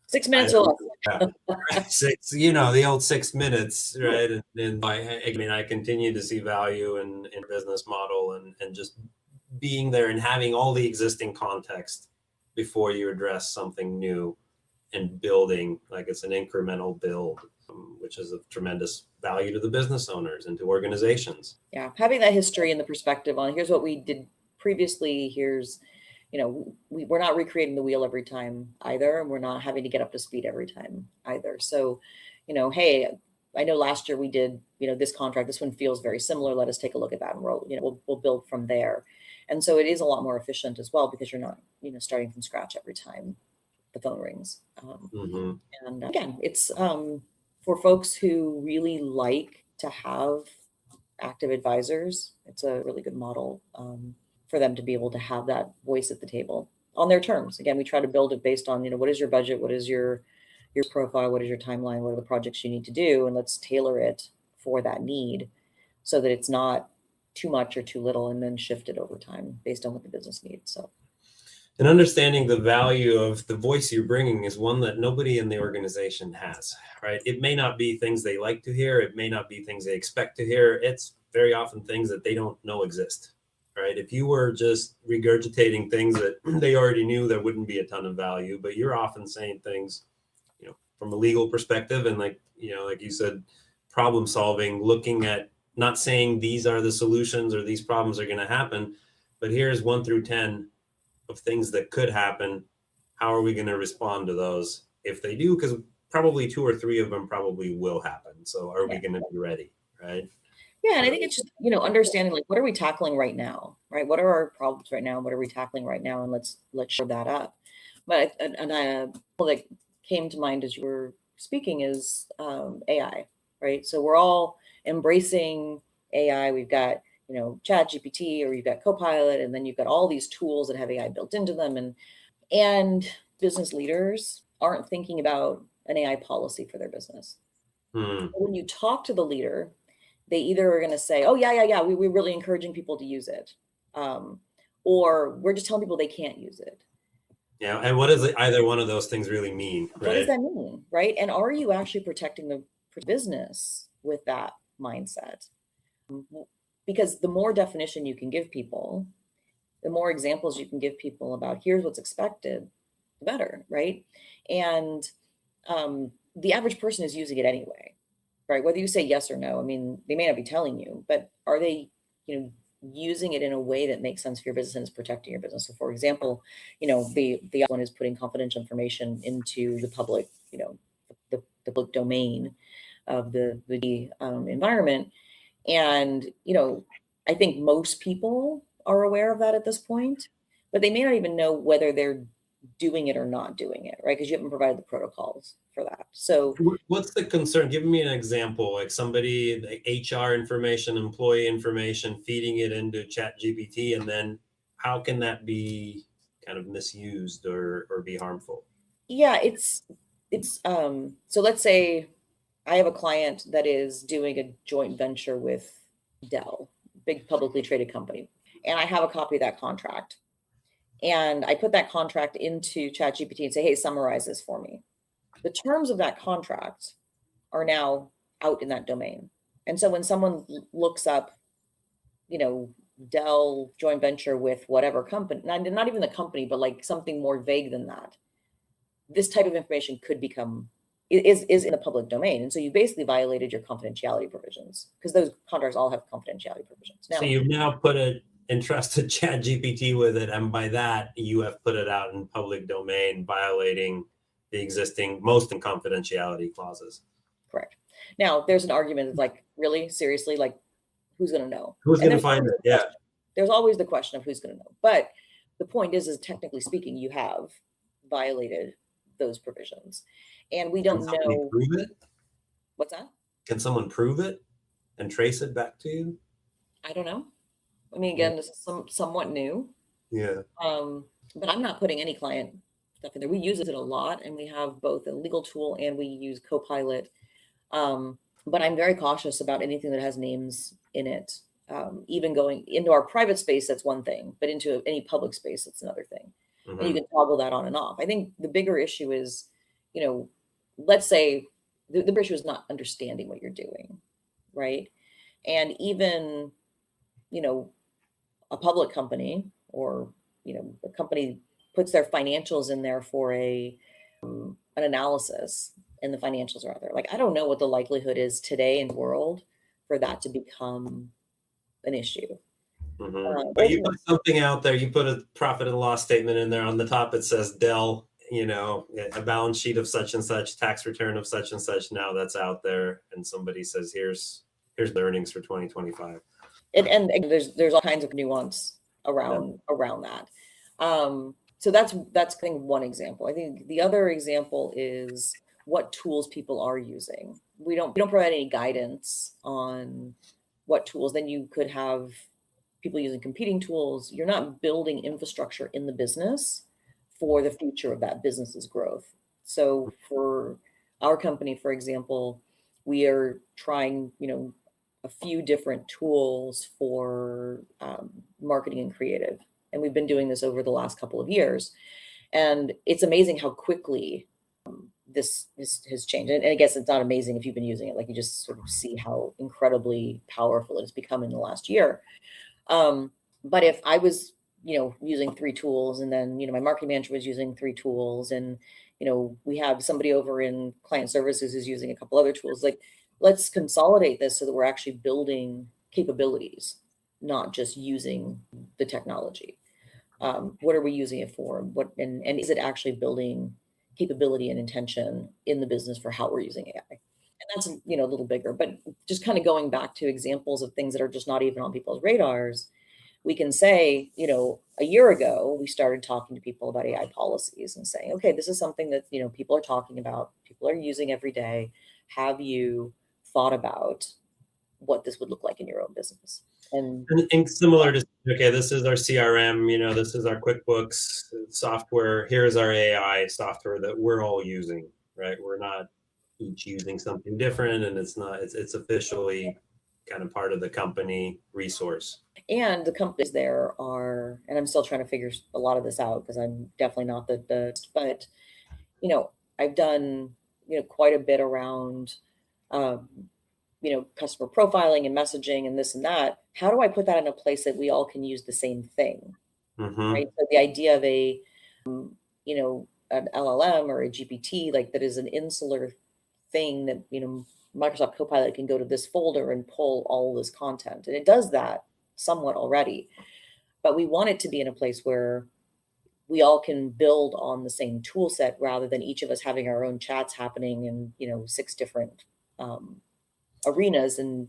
6 minutes or less. Six, the old 6 minutes, right? And I continue to see value in business model and just being there and having all the existing context before you address something new and building, like it's an incremental build, which is of tremendous value to the business owners and to organizations. Yeah, having that history and the perspective on here's what we did previously, here's, we're not recreating the wheel every time either, and we're not having to get up to speed every time either. So, hey, I know last year we did, this contract, this one feels very similar. Let us take a look at that, and we'll build from there. And so it is a lot more efficient as well, because you're not, starting from scratch every time the phone rings. And again, it's for folks who really like to have active advisors. It's a really good model for them to be able to have that voice at the table on their terms. Again, we try to build it based on, what is your budget? What is your profile? What is your timeline? What are the projects you need to do? And let's tailor it for that need so that it's not too much or too little, and then shift it over time based on what the business needs. So, and understanding the value of the voice you're bringing is one that nobody in the organization has, right? It may not be things they like to hear. It may not be things they expect to hear. It's very often things that they don't know exist, right? If you were just regurgitating things that they already knew, there wouldn't be a ton of value, but you're often saying things, from a legal perspective, and like you said, problem solving, looking at, not saying these are the solutions or these problems are going to happen, but here's 1 through 10 of things that could happen. How are we going to respond to those if they do? Because probably 2 or 3 of them probably will happen. So are we going to be ready, right? Yeah, and I think it's just, understanding, like, what are we tackling right now, right? What are our problems right now? What are we tackling right now? And let's shore that up. But that came to mind as you were speaking is AI, right? So we're all embracing AI. We've got, Chat GPT, or you've got Copilot, and then you've got all these tools that have AI built into them. And business leaders aren't thinking about an AI policy for their business. When you talk to the leader, they either are going to say, oh, yeah, we're really encouraging people to use it. Or we're just telling people they can't use it. Yeah. And what does either one of those things really mean? Right? What does that mean? Right. And are you actually protecting the business with that mindset? Because the more definition you can give people, the more examples you can give people about here's what's expected, the better. Right. And the average person is using it anyway. Right. Whether you say yes or no, I mean, they may not be telling you, but are they, using it in a way that makes sense for your business and is protecting your business? So, for example, the one is putting confidential information into the public, the public domain of the environment. And, I think most people are aware of that at this point, but they may not even know whether they're doing it or not doing it, right? Because you haven't provided the protocols for that. So what's the concern? Give me an example, like somebody, like HR information, employee information, feeding it into Chat GPT, and then how can that be kind of misused or be harmful? Yeah, it's so let's say I have a client that is doing a joint venture with Dell, big publicly traded company, and I have a copy of that contract. And I put that contract into ChatGPT and say, hey, summarize this for me. The terms of that contract are now out in that domain. And so when someone looks up, Dell joint venture with whatever company, not even the company, but like something more vague than that, this type of information could become is in the public domain. And so you basically violated your confidentiality provisions, because those contracts all have confidentiality provisions. So you've now put it, entrusted ChatGPT with it, and by that you have put it out in public domain, violating the existing most in confidentiality clauses. Correct. Now there's an argument of like, really, seriously, like, who's going to know? Who's going to find it? Yeah. There's always the question of who's going to know. But the point is technically speaking, you have violated those provisions, and we don't know. Prove it? What's that? Can someone prove it and trace it back to you? I don't know. I mean, again, this is somewhat new. Yeah. But I'm not putting any client stuff in there. We use it a lot, and we have both a legal tool and we use Copilot. But I'm very cautious about anything that has names in it. Even going into our private space, that's one thing, but into any public space, that's another thing. And you can toggle that on and off. I think the bigger issue is, let's say the bigger issue is not understanding what you're doing, right? And even, a public company or, a company puts their financials in there for an analysis, and the financials are out there. Like, I don't know what the likelihood is today in the world for that to become an issue. But you put something out there, you put a profit and loss statement in there. On the top, it says Dell, a balance sheet of such and such, tax return of such and such. Now that's out there. And somebody says, here's the earnings for 2025. And there's all kinds of nuance around that. So that's I think one example. I think the other example is what tools people are using. We don't provide any guidance on what tools. Then you could have people using competing tools. You're not building infrastructure in the business for the future of that business's growth. So for our company, for example, we are trying, a few different tools for marketing and creative. And we've been doing this over the last couple of years. And it's amazing how quickly this has changed. And I guess it's not amazing if you've been using it. Like, you just sort of see how incredibly powerful it has become in the last year. But if I was, using 3 tools, and then, my marketing manager was using 3 tools, and, we have somebody over in client services who's using a couple other tools, like, let's consolidate this so that we're actually building capabilities, not just using the technology. What are we using it for? And is it actually building capability and intention in the business for how we're using AI? And that's, a little bigger, but just kind of going back to examples of things that are just not even on people's radars. We can say, a year ago, we started talking to people about AI policies and saying, okay, this is something that, people are talking about, people are using every day. Have you thought about what this would look like in your own business? And similar to, okay, this is our CRM, this is our QuickBooks software. Here's our AI software that we're all using, right? We're not each using something different, and it's officially kind of part of the company resource. And the companies there are, and I'm still trying to figure a lot of this out, because I'm definitely not but, I've done, quite a bit around, customer profiling and messaging and this and that. How do I put that in a place that we all can use the same thing? Right. So the idea of an LLM or a GPT, like, that is an insular thing that, Microsoft Copilot can go to this folder and pull all this content. And it does that somewhat already, but we want it to be in a place where we all can build on the same tool set, rather than each of us having our own chats happening in, 6 different arenas. And,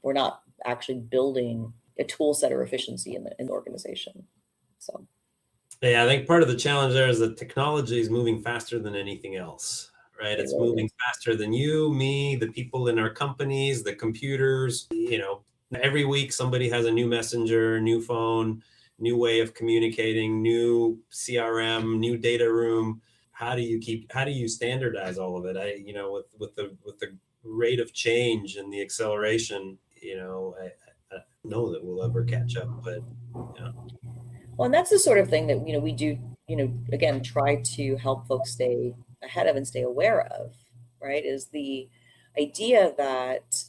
we're not actually building a tool set or efficiency in the organization. So. Yeah, I think part of the challenge there is that technology is moving faster than anything else, right? It's moving faster than you, me, the people in our companies, the computers. Every week somebody has a new messenger, new phone, new way of communicating, new CRM, new data room. How do you standardize all of it? With the rate of change and the acceleration, I don't know that we'll ever catch up, but Well, and that's the sort of thing that, we do, again, try to help folks stay ahead of and stay aware of, right? Is the idea that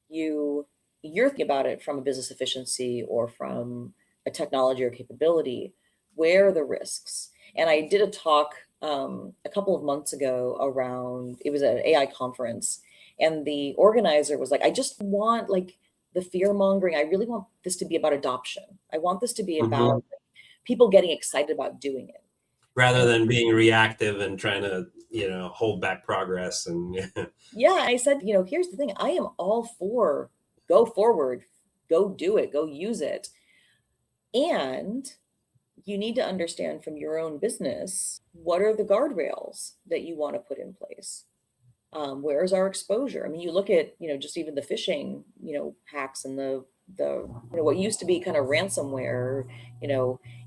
you're thinking about it from a business efficiency or from a technology or capability. Where are the risks? And I did a talk a couple of months ago around, it was an AI conference, and the organizer was like, I just want like the fear mongering. I really want this to be about adoption. I want this to be about people getting excited about doing it. Rather than being reactive and trying to, hold back progress. And Yeah, I said, here's the thing. I am all for go forward, go do it, go use it. And you need to understand from your own business, what are the guardrails that you want to put in place? Where is our exposure? I mean, you look at, just even the phishing, hacks and the what used to be kind of ransomware,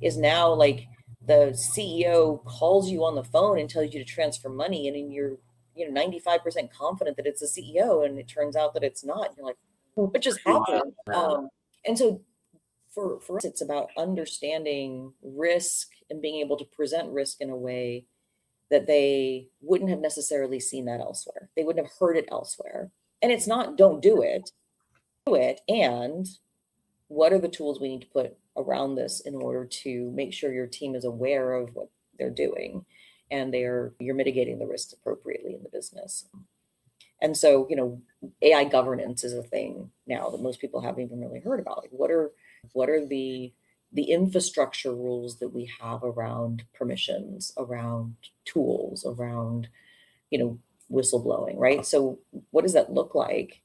is now like the CEO calls you on the phone and tells you to transfer money, and then you're, 95% confident that it's the CEO, and it turns out that it's not. You're like, what just happened? And so for us, it's about understanding risk and being able to present risk in a way that they wouldn't have necessarily seen that elsewhere. They wouldn't have heard it elsewhere. And it's not don't do it, do it. And what are the tools we need to put around this in order to make sure your team is aware of what they're doing and you're mitigating the risks appropriately in the business. And so, AI governance is a thing now that most people haven't even really heard about. Like, what are the infrastructure rules that we have around permissions, around tools, around, whistleblowing, right? So what does that look like?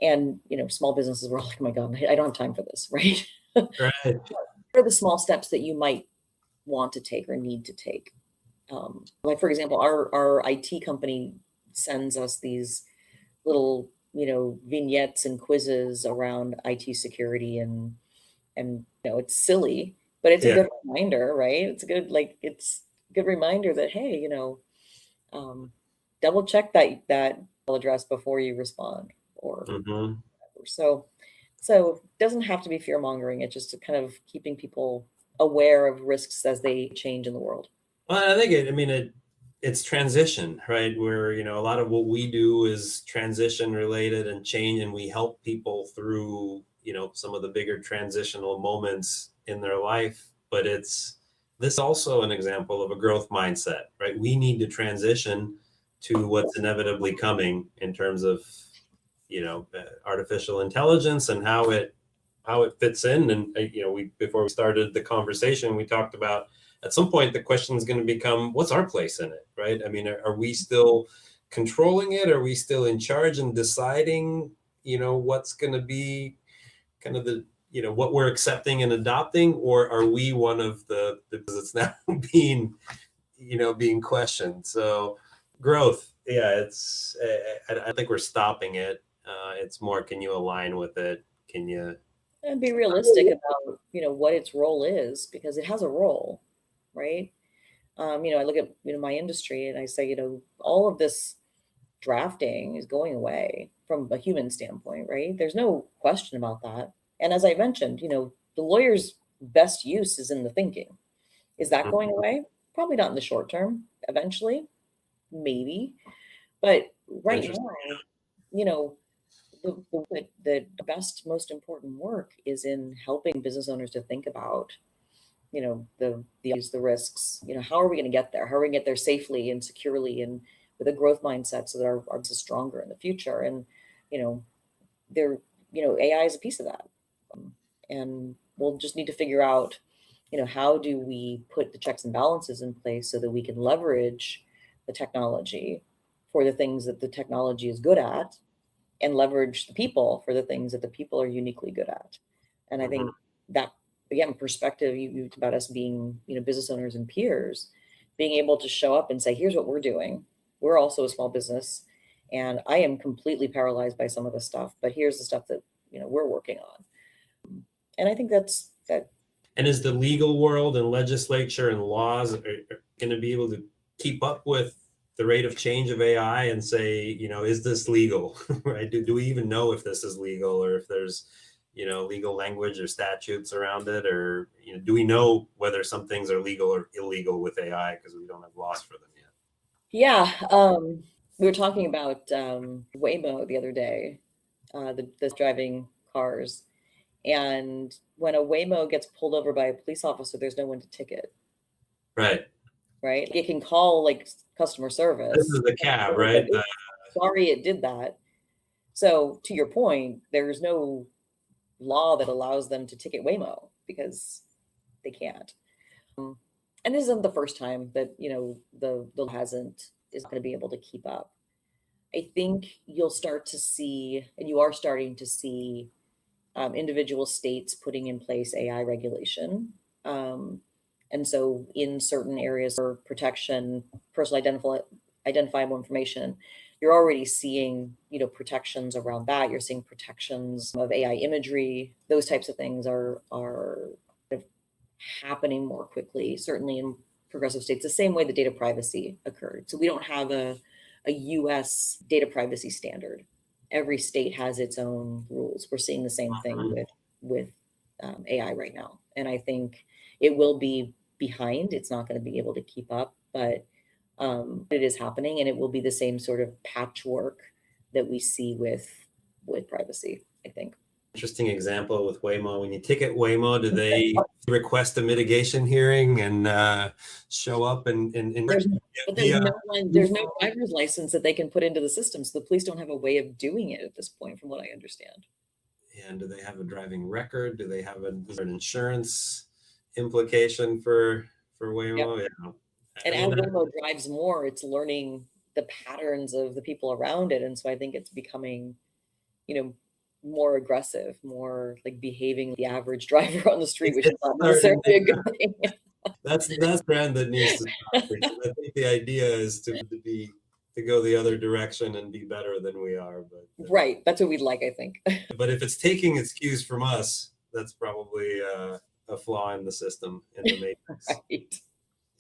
And, small businesses were like, oh my God, I don't have time for this, right? Right. What are the small steps that you might want to take or need to take? Like, for example, our IT company sends us these little, vignettes and quizzes around IT security, and it's silly, but it's a good reminder, right? It's a good reminder that, hey, double check that address before you respond, or whatever. So it doesn't have to be fear mongering. It's just kind of keeping people aware of risks as they change in the world. Well, I think it's transition, right? Where, a lot of what we do is transition related and change, and we help people through, some of the bigger transitional moments in their life. But this also an example of a growth mindset, right? We need to transition to what's inevitably coming in terms of, artificial intelligence and how it fits in. And, before we started the conversation, we talked about, at some point, the question is going to become, what's our place in it, right? I mean, are we still controlling it? Are we still in charge and deciding, what's going to be kind of the, what we're accepting and adopting? Or are we one of because it's now being questioned? So growth, I think we're stopping it. It's more, can you align with it? Can you? And be realistic about, what its role is, because it has a role. Right. I look at, my industry and I say, all of this drafting is going away from a human standpoint, right? There's no question about that. And as I mentioned, the lawyer's best use is in the thinking. Is that going away? Probably not in the short term. Eventually, maybe. But right now, the best, most important work is in helping business owners to think about the risks. How are we going to get there? How are we going to get there safely and securely and with a growth mindset so that our business is stronger in the future? And AI is a piece of that, and we'll just need to figure out how do we put the checks and balances in place so that we can leverage the technology for the things that the technology is good at, and leverage the people for the things that the people are uniquely good at. And I think that, again, perspective, you about us being, business owners and peers, being able to show up and say, here's what we're doing. We're also a small business, and I am completely paralyzed by some of the stuff, but here's the stuff that, we're working on. And I think that's that. And is the legal world and legislature and laws are going to be able to keep up with the rate of change of AI and say, is this legal, right? Do we even know if this is legal, or if there's, legal language or statutes around it, or, do we know whether some things are legal or illegal with AI because we don't have laws for them yet? Yeah. We were talking about Waymo the other day, the driving cars. And when a Waymo gets pulled over by a police officer, there's no one to ticket. Right. right? It can call like customer service. This is the cab, right? Sorry, it did that. So to your point, there's no law that allows them to ticket Waymo because they can't. And this isn't the first time that, the is not going to be able to keep up. I think you'll start to see, and you are starting to see, individual states putting in place AI regulation. And so in certain areas for protection, personal identifiable information, you're already seeing, protections around that. You're seeing protections of AI imagery. Those types of things are kind of happening more quickly, certainly in progressive states, the same way the data privacy occurred. So we don't have a US data privacy standard. Every state has its own rules. We're seeing the same thing with AI right now. And I think it will be behind. It's not going to be able to keep up, but it is happening, and it will be the same sort of patchwork that we see with privacy, I think. Interesting example with Waymo. When you ticket Waymo, do they request a mitigation hearing and show up and there's no driver's license that they can put into the system, so the police don't have a way of doing it at this point, from what I understand. And do they have a driving record? Do they have an insurance implication for Waymo? Yep. Yeah. And as Waymo drives more, it's learning the patterns of the people around it, and so I think it's becoming, more aggressive, more like behaving the average driver on the street, which is not necessarily a good thing. That's the trend that needs to stop. I think the idea is to go the other direction and be better than we are. But right, that's what we'd like, I think. But if it's taking its cues from us, that's probably a flaw in the system, in the matrix. Right.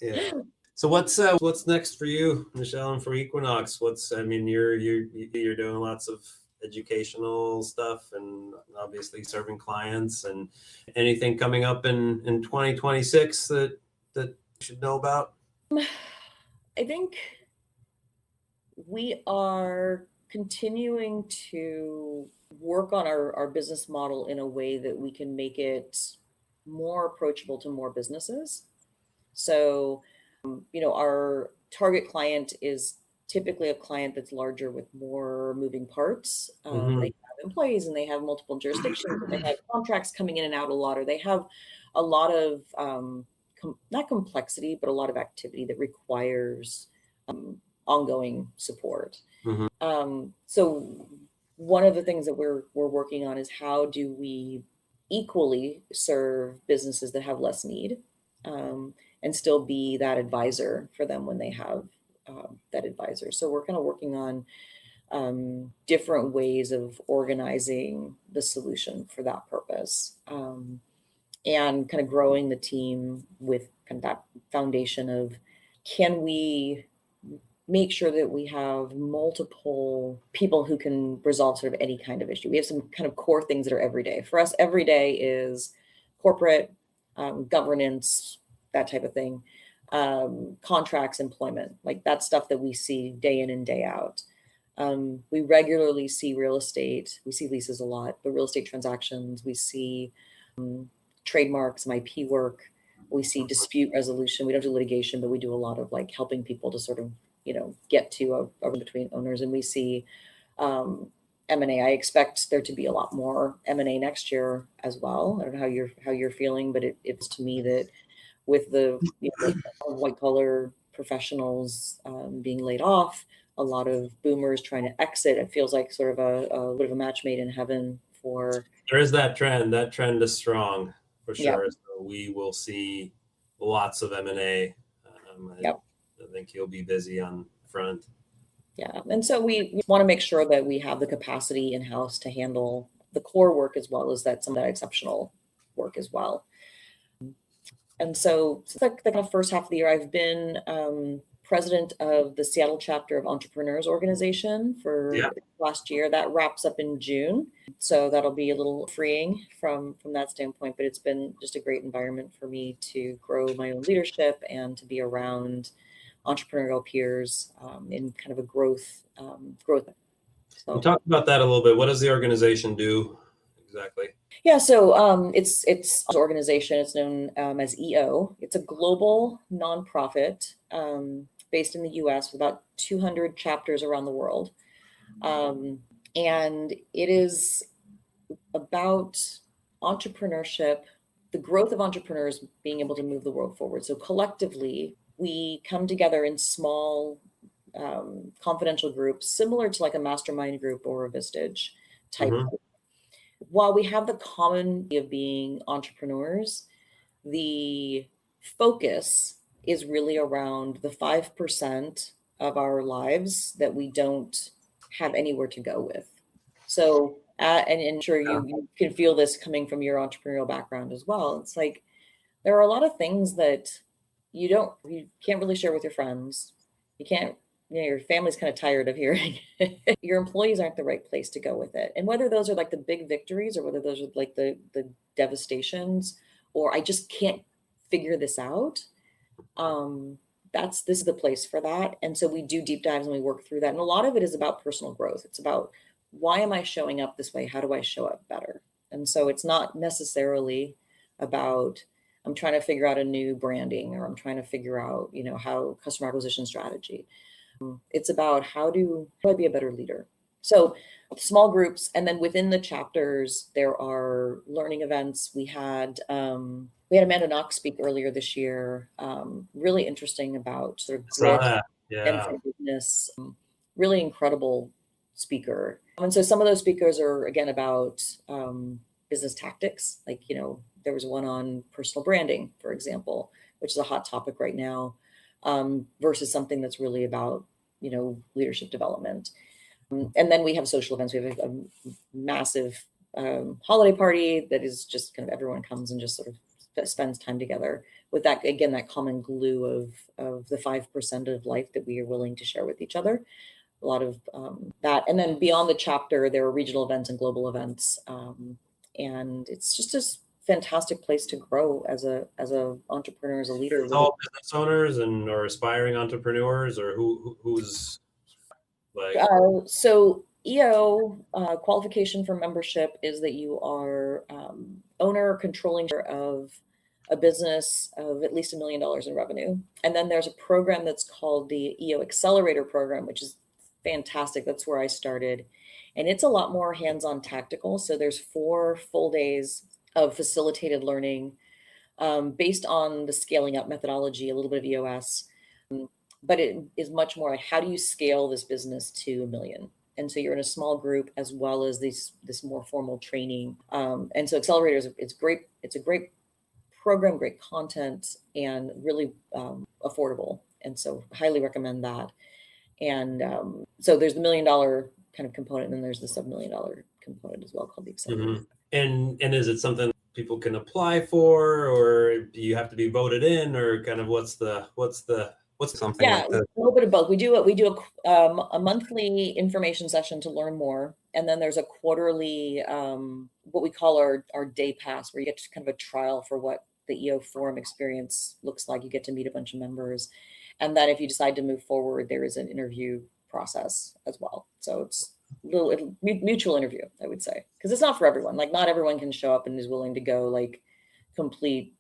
Yeah. So what's next for you, Michelle, and for Equinox? You're doing lots of educational stuff and obviously serving clients, and anything coming up in 2026 that you should know about? I think we are continuing to work on our business model in a way that we can make it more approachable to more businesses. So, our target client is typically a client that's larger with more moving parts. They have employees and they have multiple jurisdictions, and they have contracts coming in and out a lot, or they have a lot of not complexity, but a lot of activity that requires ongoing support. So one of the things that we're working on is how do we equally serve businesses that have less need, and still be that advisor for them when they have that advisor. So we're kind of working on different ways of organizing the solution for that purpose, and kind of growing the team with kind of that foundation of, can we make sure that we have multiple people who can resolve sort of any kind of issue. We have some kind of core things that are every day. For us, every day is corporate governance, that type of thing. Contracts, employment, like that stuff that we see day in and day out. We regularly see real estate. We see leases a lot, but real estate transactions, we see trademarks, some IP work. We see dispute resolution. We don't do litigation, but we do a lot of like helping people to sort of, get to a between owners. And we see M&A. I expect there to be a lot more M&A next year as well. I don't know how you're feeling, but it's to me that with the white collar professionals being laid off, a lot of boomers trying to exit, it feels like sort of a bit of a match made in heaven for. There is that trend. That trend is strong for sure. Yep. So we will see lots of M&A. Yep. I think you'll be busy on front. Yeah. And so we want to make sure that we have the capacity in-house to handle the core work as well as some of that exceptional work as well. And so the kind of first half of the year, I've been president of the Seattle chapter of Entrepreneurs Organization for last year. That wraps up in June. So that'll be a little freeing from that standpoint, but it's been just a great environment for me to grow my own leadership and to be around entrepreneurial peers in kind of a growth. So talk about that a little bit. What does the organization do exactly? Yeah, so it's an organization. It's known as EO. It's a global nonprofit based in the U.S. with about 200 chapters around the world, and it is about entrepreneurship, the growth of entrepreneurs being able to move the world forward. So collectively, we come together in small, confidential groups, similar to like a mastermind group or a Vistage type. Mm-hmm. While we have the common of being entrepreneurs, the focus is really around the 5% of our lives that we don't have anywhere to go with. So, and sure you can feel this coming from your entrepreneurial background as well. It's like there are a lot of things that you can't really share with your friends. You can't, your family's kind of tired of hearing. Your employees aren't the right place to go with it. And whether those are like the big victories or whether those are like the devastations, or I just can't figure this out. This is the place for that. And so we do deep dives and we work through that. And a lot of it is about personal growth. It's about, why am I showing up this way? How do I show up better? And so it's not necessarily about, I'm trying to figure out a new branding, or I'm trying to figure out, how customer acquisition strategy. It's about how do I be a better leader? So small groups, and then within the chapters, there are learning events. We had Amanda Knox speak earlier this year, really interesting about sort of grit and forgiveness. Really incredible speaker. And so some of those speakers are again about business tactics. Like, there was one on personal branding, for example, which is a hot topic right now, versus something that's really about, leadership development. And then we have social events. We have a massive holiday party that is just kind of, everyone comes and just sort of spends time together with that, again, that common glue of the 5% of life that we are willing to share with each other. A lot of that. And then beyond the chapter, there are regional events and global events. And it's just a fantastic place to grow as a entrepreneur, as a leader. It's all business owners or aspiring entrepreneurs, or who's like. So EO qualification for membership is that you are owner or controlling of a business of at least $1 million in revenue. And then there's a program that's called the EO Accelerator Program, which is fantastic. That's where I started. And it's a lot more hands-on tactical. So there's 4 full days of facilitated learning based on the scaling up methodology, a little bit of EOS, but it is much more like, how do you scale this business to 1 million? And so you're in a small group as well as this more formal training. And so Accelerators, it's great. It's a great program, great content, and really affordable. And so highly recommend that. And so there's the $1 million kind of component, and then there's the sub-$1 million component as well, called the Accelerator. Mm-hmm. And is it something people can apply for, or do you have to be voted in, or kind of what's something? Yeah, like that? A little bit of both. We do a monthly information session to learn more, and then there's a quarterly what we call our day pass, where you get to kind of a trial for what the EO forum experience looks like. You get to meet a bunch of members, and then if you decide to move forward, there is an interview process as well. So it's mutual interview, I would say, because it's not for everyone. Like, not everyone can show up and is willing to go like complete,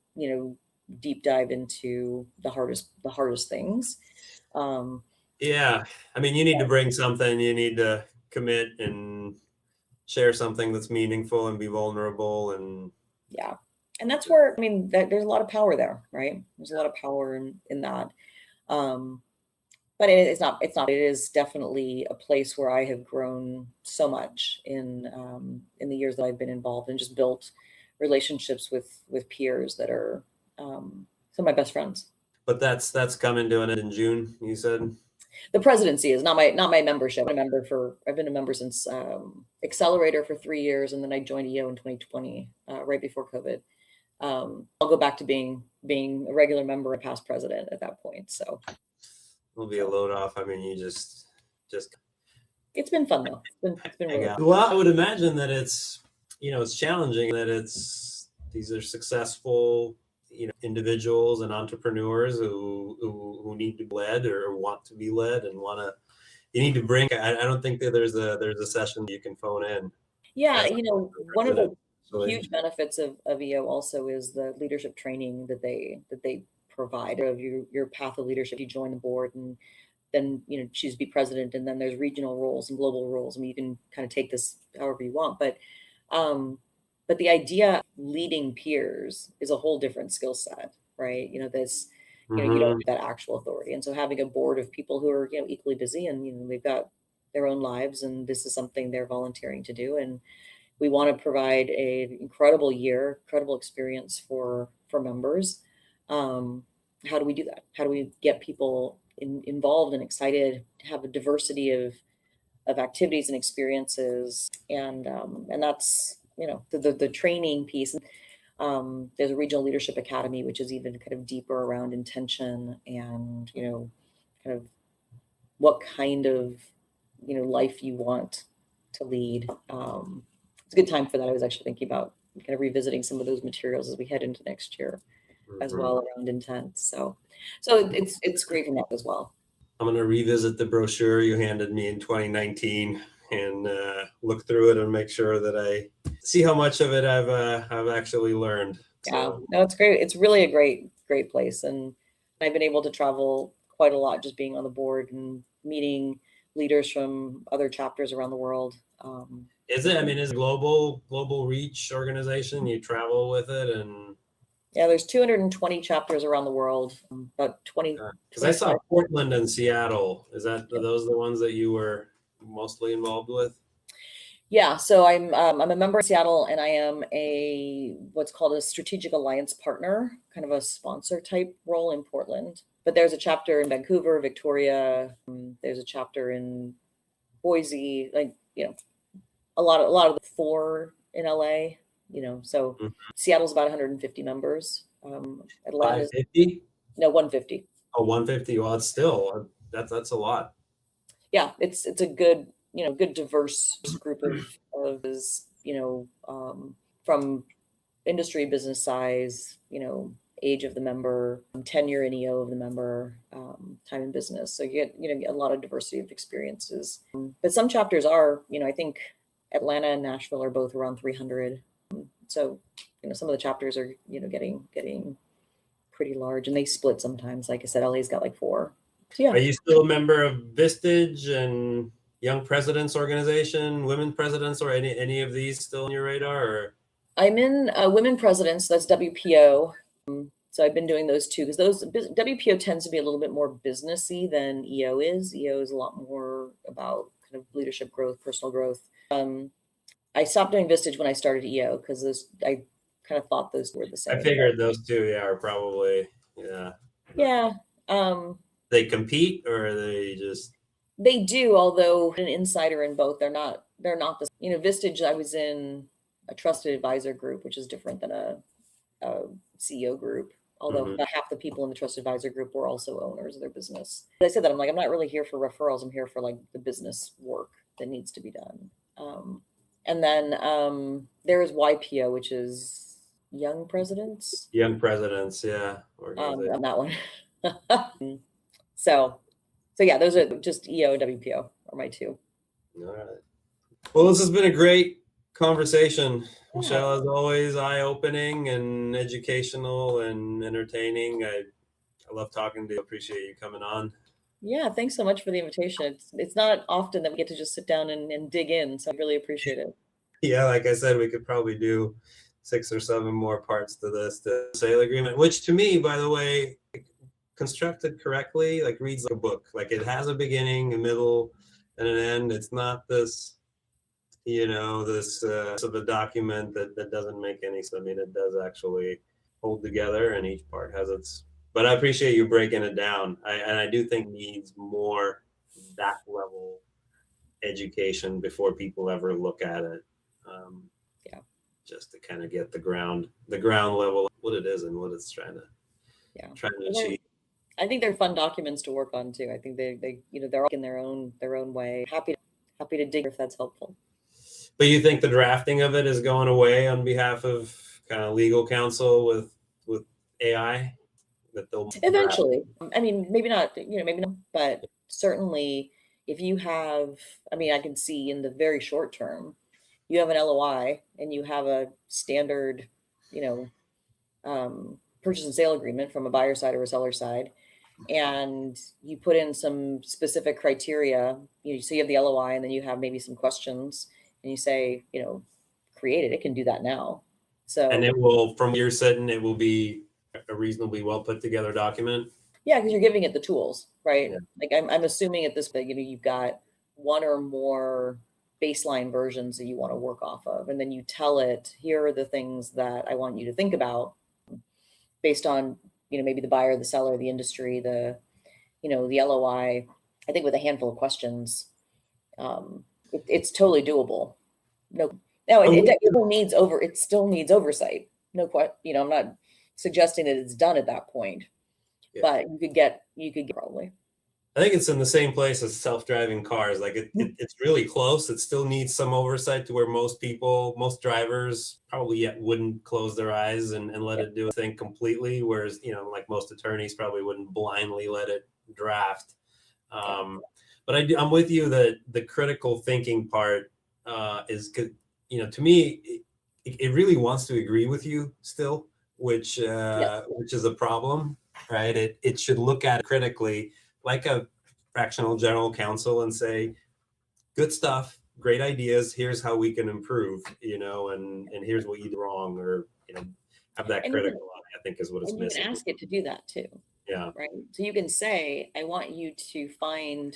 deep dive into the hardest things. Yeah, I mean, you need to bring something. You need to commit and share something that's meaningful and be vulnerable. And yeah, and that's where, I mean, there's a lot of power there, right? There's a lot of power in that. But it's not. It is definitely a place where I have grown so much in the years that I've been involved, and just built relationships with peers that are some of my best friends. But that's coming to an end in June, you said? The presidency is not my membership. I've been a member since Accelerator for 3 years, and then I joined EO in 2020, right before COVID. I'll go back to being a regular member and past president at that point. So It'll be a load off. I mean, you just. It's been fun though. It's been really fun. Well, I would imagine that it's challenging, that these are successful, individuals and entrepreneurs who need to be led or want to be led and you need to bring. I don't think that there's a session you can phone in. Yeah, as one of the president. So huge benefits of EO also is the leadership training that they provide of your path of leadership. You join the board and then choose to be president, and then there's regional roles and global roles. I mean, you can kind of take this however you want, um, but the idea of leading peers is a whole different skill set, right? You don't have that actual authority, and so having a board of people who are equally busy and they've got their own lives, and this is something they're volunteering to do, and we want to provide a incredible experience for members. How do we do that? How do we get people involved and excited to have a diversity of activities and experiences? And that's the training piece. There's a regional leadership academy, which is even kind of deeper around intention and kind of what kind of life you want to lead. It's a good time for that. I was actually thinking about kind of revisiting some of those materials as we head into next year as well around intent. So it's great in that as well. I'm going to revisit the brochure you handed me in 2019 and look through it and make sure that I see how much of it I've actually learned. Yeah, no, it's great. It's really a great place, and I've been able to travel quite a lot just being on the board and meeting leaders from other chapters around the world. Is it? I mean, is it global reach organization? You travel with it, and yeah, there's 220 chapters around the world, about 20. Because I saw Portland and Seattle. Are those the ones that you were mostly involved with? Yeah, so I'm a member of Seattle, and I am what's called a strategic alliance partner, kind of a sponsor type role in Portland. But there's a chapter in Vancouver, Victoria. There's a chapter in Boise, a lot of the 4 in LA. So Seattle's about 150 members. Atlanta's 550? No, 150. Oh, 150. Well, it's still that's a lot. Yeah, it's a good good diverse group of from industry, business size, age of the member, tenure in EO of the member, time in business. So you get a lot of diversity of experiences. But some chapters are, I think Atlanta and Nashville are both around 300. So some of the chapters are getting pretty large, and they split sometimes. Like I said, LA's got like 4. So, yeah. Are you still a member of Vistage and Young Presidents Organization, Women Presidents, or any of these still on your radar? Or? I'm in Women Presidents. That's WPO. So I've been doing those too, because WPO tends to be a little bit more businessy than EO is. EO is a lot more about kind of leadership growth, personal growth. I stopped doing Vistage when I started EO because I kind of thought those were the same. I figured those two, are probably, yeah. Yeah. They compete, or are they just? They do, although an insider in both, they're not the Vistage. I was in a trusted advisor group, which is different than a CEO group. Although about half the people in the trusted advisor group were also owners of their business. I said that I'm not really here for referrals. I'm here for the business work that needs to be done. And then there is YPO, which is Young Presidents. Young Presidents, yeah. On that one. So yeah, those are just EO and WPO are my 2. All right. Well, this has been a great conversation, Michelle. As always, eye-opening and educational and entertaining. I love talking to you. Appreciate you coming on. Yeah, thanks so much for the invitation. It's not often that we get to just sit down and dig in, so I really appreciate it. Yeah, like I said, we could probably do 6 or 7 more parts to the sale agreement, which to me, by the way, constructed correctly, reads like a book. It has a beginning, a middle, and an end. It's not this, of a document that doesn't make any sense. I mean, it does actually hold together, and each part has its. But I appreciate you breaking it down. I do think needs more that level education before people ever look at it. Just to kind of get the ground level, what it is and what it's trying to achieve. I think they're fun documents to work on too. I think they're all in their own way. Happy to dig if that's helpful. But you think the drafting of it is going away on behalf of kind of legal counsel with AI? That they'll eventually. I mean, maybe not, but certainly if you have, I can see in the very short term, you have an LOI and you have a standard, purchase and sale agreement from a buyer side or a seller side, and you put in some specific criteria, so you have the LOI and then you have maybe some questions and you say, create it. It can do that now. So, and it will, from your setting, it will be a reasonably well put together document. Yeah, because you're giving it the tools, right? Yeah. Like I'm assuming at this point, you've got one or more baseline versions that you want to work off of, and then you tell it, here are the things that I want you to think about based on, maybe the buyer, the seller, the industry, the LOI. I think with a handful of questions, it's totally doable. No, it still needs oversight. No question. I'm not suggesting that it's done at that point, but you could get probably. I think it's in the same place as self-driving cars. Like it's really close. It still needs some oversight to where most drivers probably yet wouldn't close their eyes and let it do a thing completely. Whereas, like most attorneys probably wouldn't blindly let it draft. But I'm with you that the critical thinking part is good. To me, it really wants to agree with you still, which is a problem, right? It should look at it critically, like a fractional general counsel, and say, good stuff, great ideas, here's how we can improve, and here's what you did wrong, or have that critical eye, I think is what it's missing. You can ask it to do that too. Yeah. Right. So you can say, I want you to find,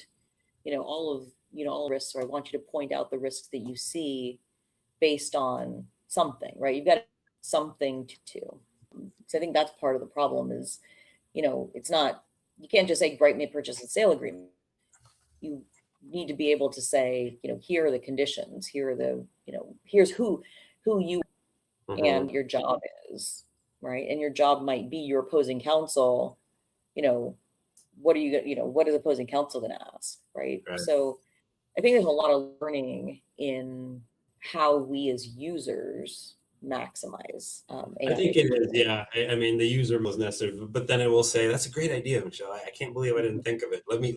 all the risks, or I want you to point out the risks that you see based on something, right? You've got something to. So I think that's part of the problem is, it's not, you can't just say, write me a purchase and sale agreement. You need to be able to say, here are the conditions, here are the, here's who you and your job is, right? And your job might be your opposing counsel. What is opposing counsel going to ask, right? So I think there's a lot of learning in how we as users maximize AI. I think it is, yeah. I mean, the user was necessary, but then it will say, that's a great idea, Michelle. I can't believe I didn't think of it. Let me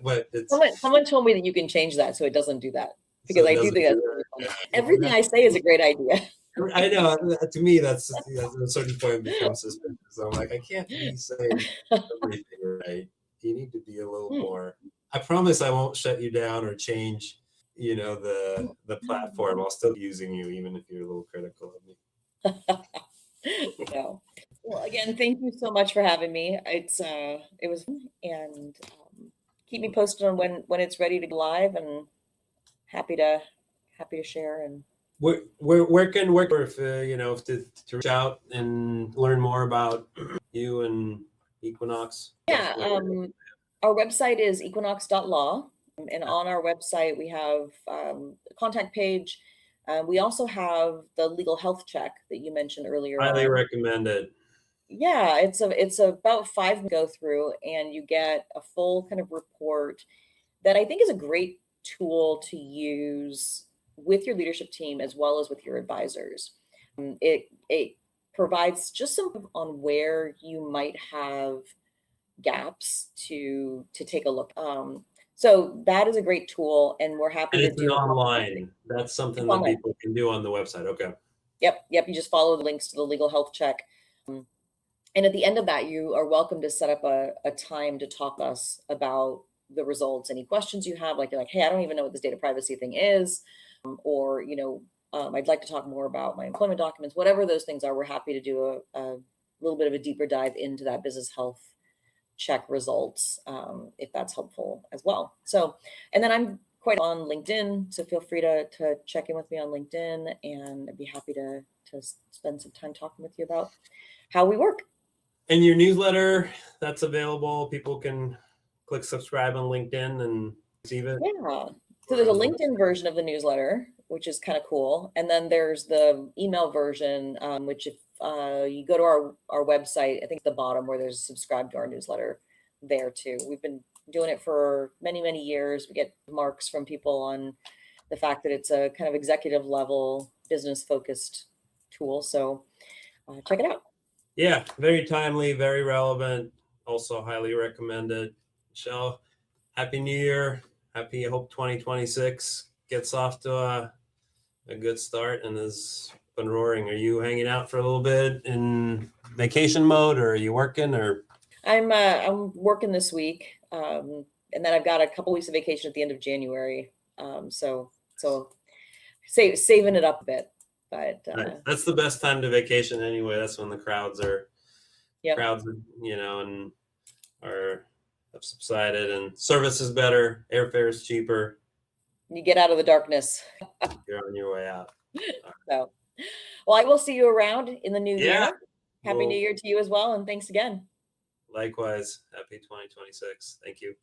but it's, someone told me that you can change that so it doesn't do that, because I do think that's everything I say is a great idea. I know. To me, that's at a certain point becomes suspicious. I'm like, I can't be saying everything right. You need to be a little more. I promise I won't shut you down or change, the platform. I'll still be using you, even if you're a little critical of me. No. Well, again, thank you so much for having me. It was, and keep me posted on when it's ready to go live, and happy to share. And where can if to reach out and learn more about you and Equinox? Yeah, our website is equinox.law, and on our website we have a contact page. We also have the legal health check that you mentioned earlier. Highly recommend it. Yeah, it's about 5 go through, and you get a full kind of report that I think is a great tool to use with your leadership team as well as with your advisors. It provides just some on where you might have gaps to take a look. So that is a great tool, and we're happy to do it online. That's something that people can do on the website. Okay. Yep. You just follow the links to the legal health check. And at the end of that, you are welcome to set up a time to talk to us about the results, any questions you have, like you're like, hey, I don't even know what this data privacy thing is, or, I'd like to talk more about my employment documents, whatever those things are. We're happy to do a little bit of a deeper dive into that business health check results, if that's helpful as well. So, and then I'm quite on LinkedIn, so feel free to check in with me on LinkedIn, and I'd be happy to spend some time talking with you about how we work. And your newsletter, that's available. People can click subscribe on LinkedIn and receive it. Yeah. So there's a LinkedIn version of the newsletter, which is kind of cool. And then there's the email version, which if you go to our website, I think at the bottom where there's subscribe to our newsletter there too. We've been doing it for many, many years. We get marks from people on the fact that it's a kind of executive level, business focused tool. So check it out. Yeah, very timely, very relevant. Also highly recommended. Michelle, Happy New Year. I hope 2026 gets off to a a good start and has been roaring. Are you hanging out for a little bit in vacation mode, or are you working? Or I'm working this week, and then I've got a couple weeks of vacation at the end of January. So saving it up a bit. But that's the best time to vacation anyway. That's when the crowds are, yeah, and have subsided, and service is better, airfare is cheaper. you get out of the darkness. You're on your way out. So, well, I will see you around in the new Yeah. year. Happy New Year to you as well, and thanks again. Likewise, happy 2026. Thank you.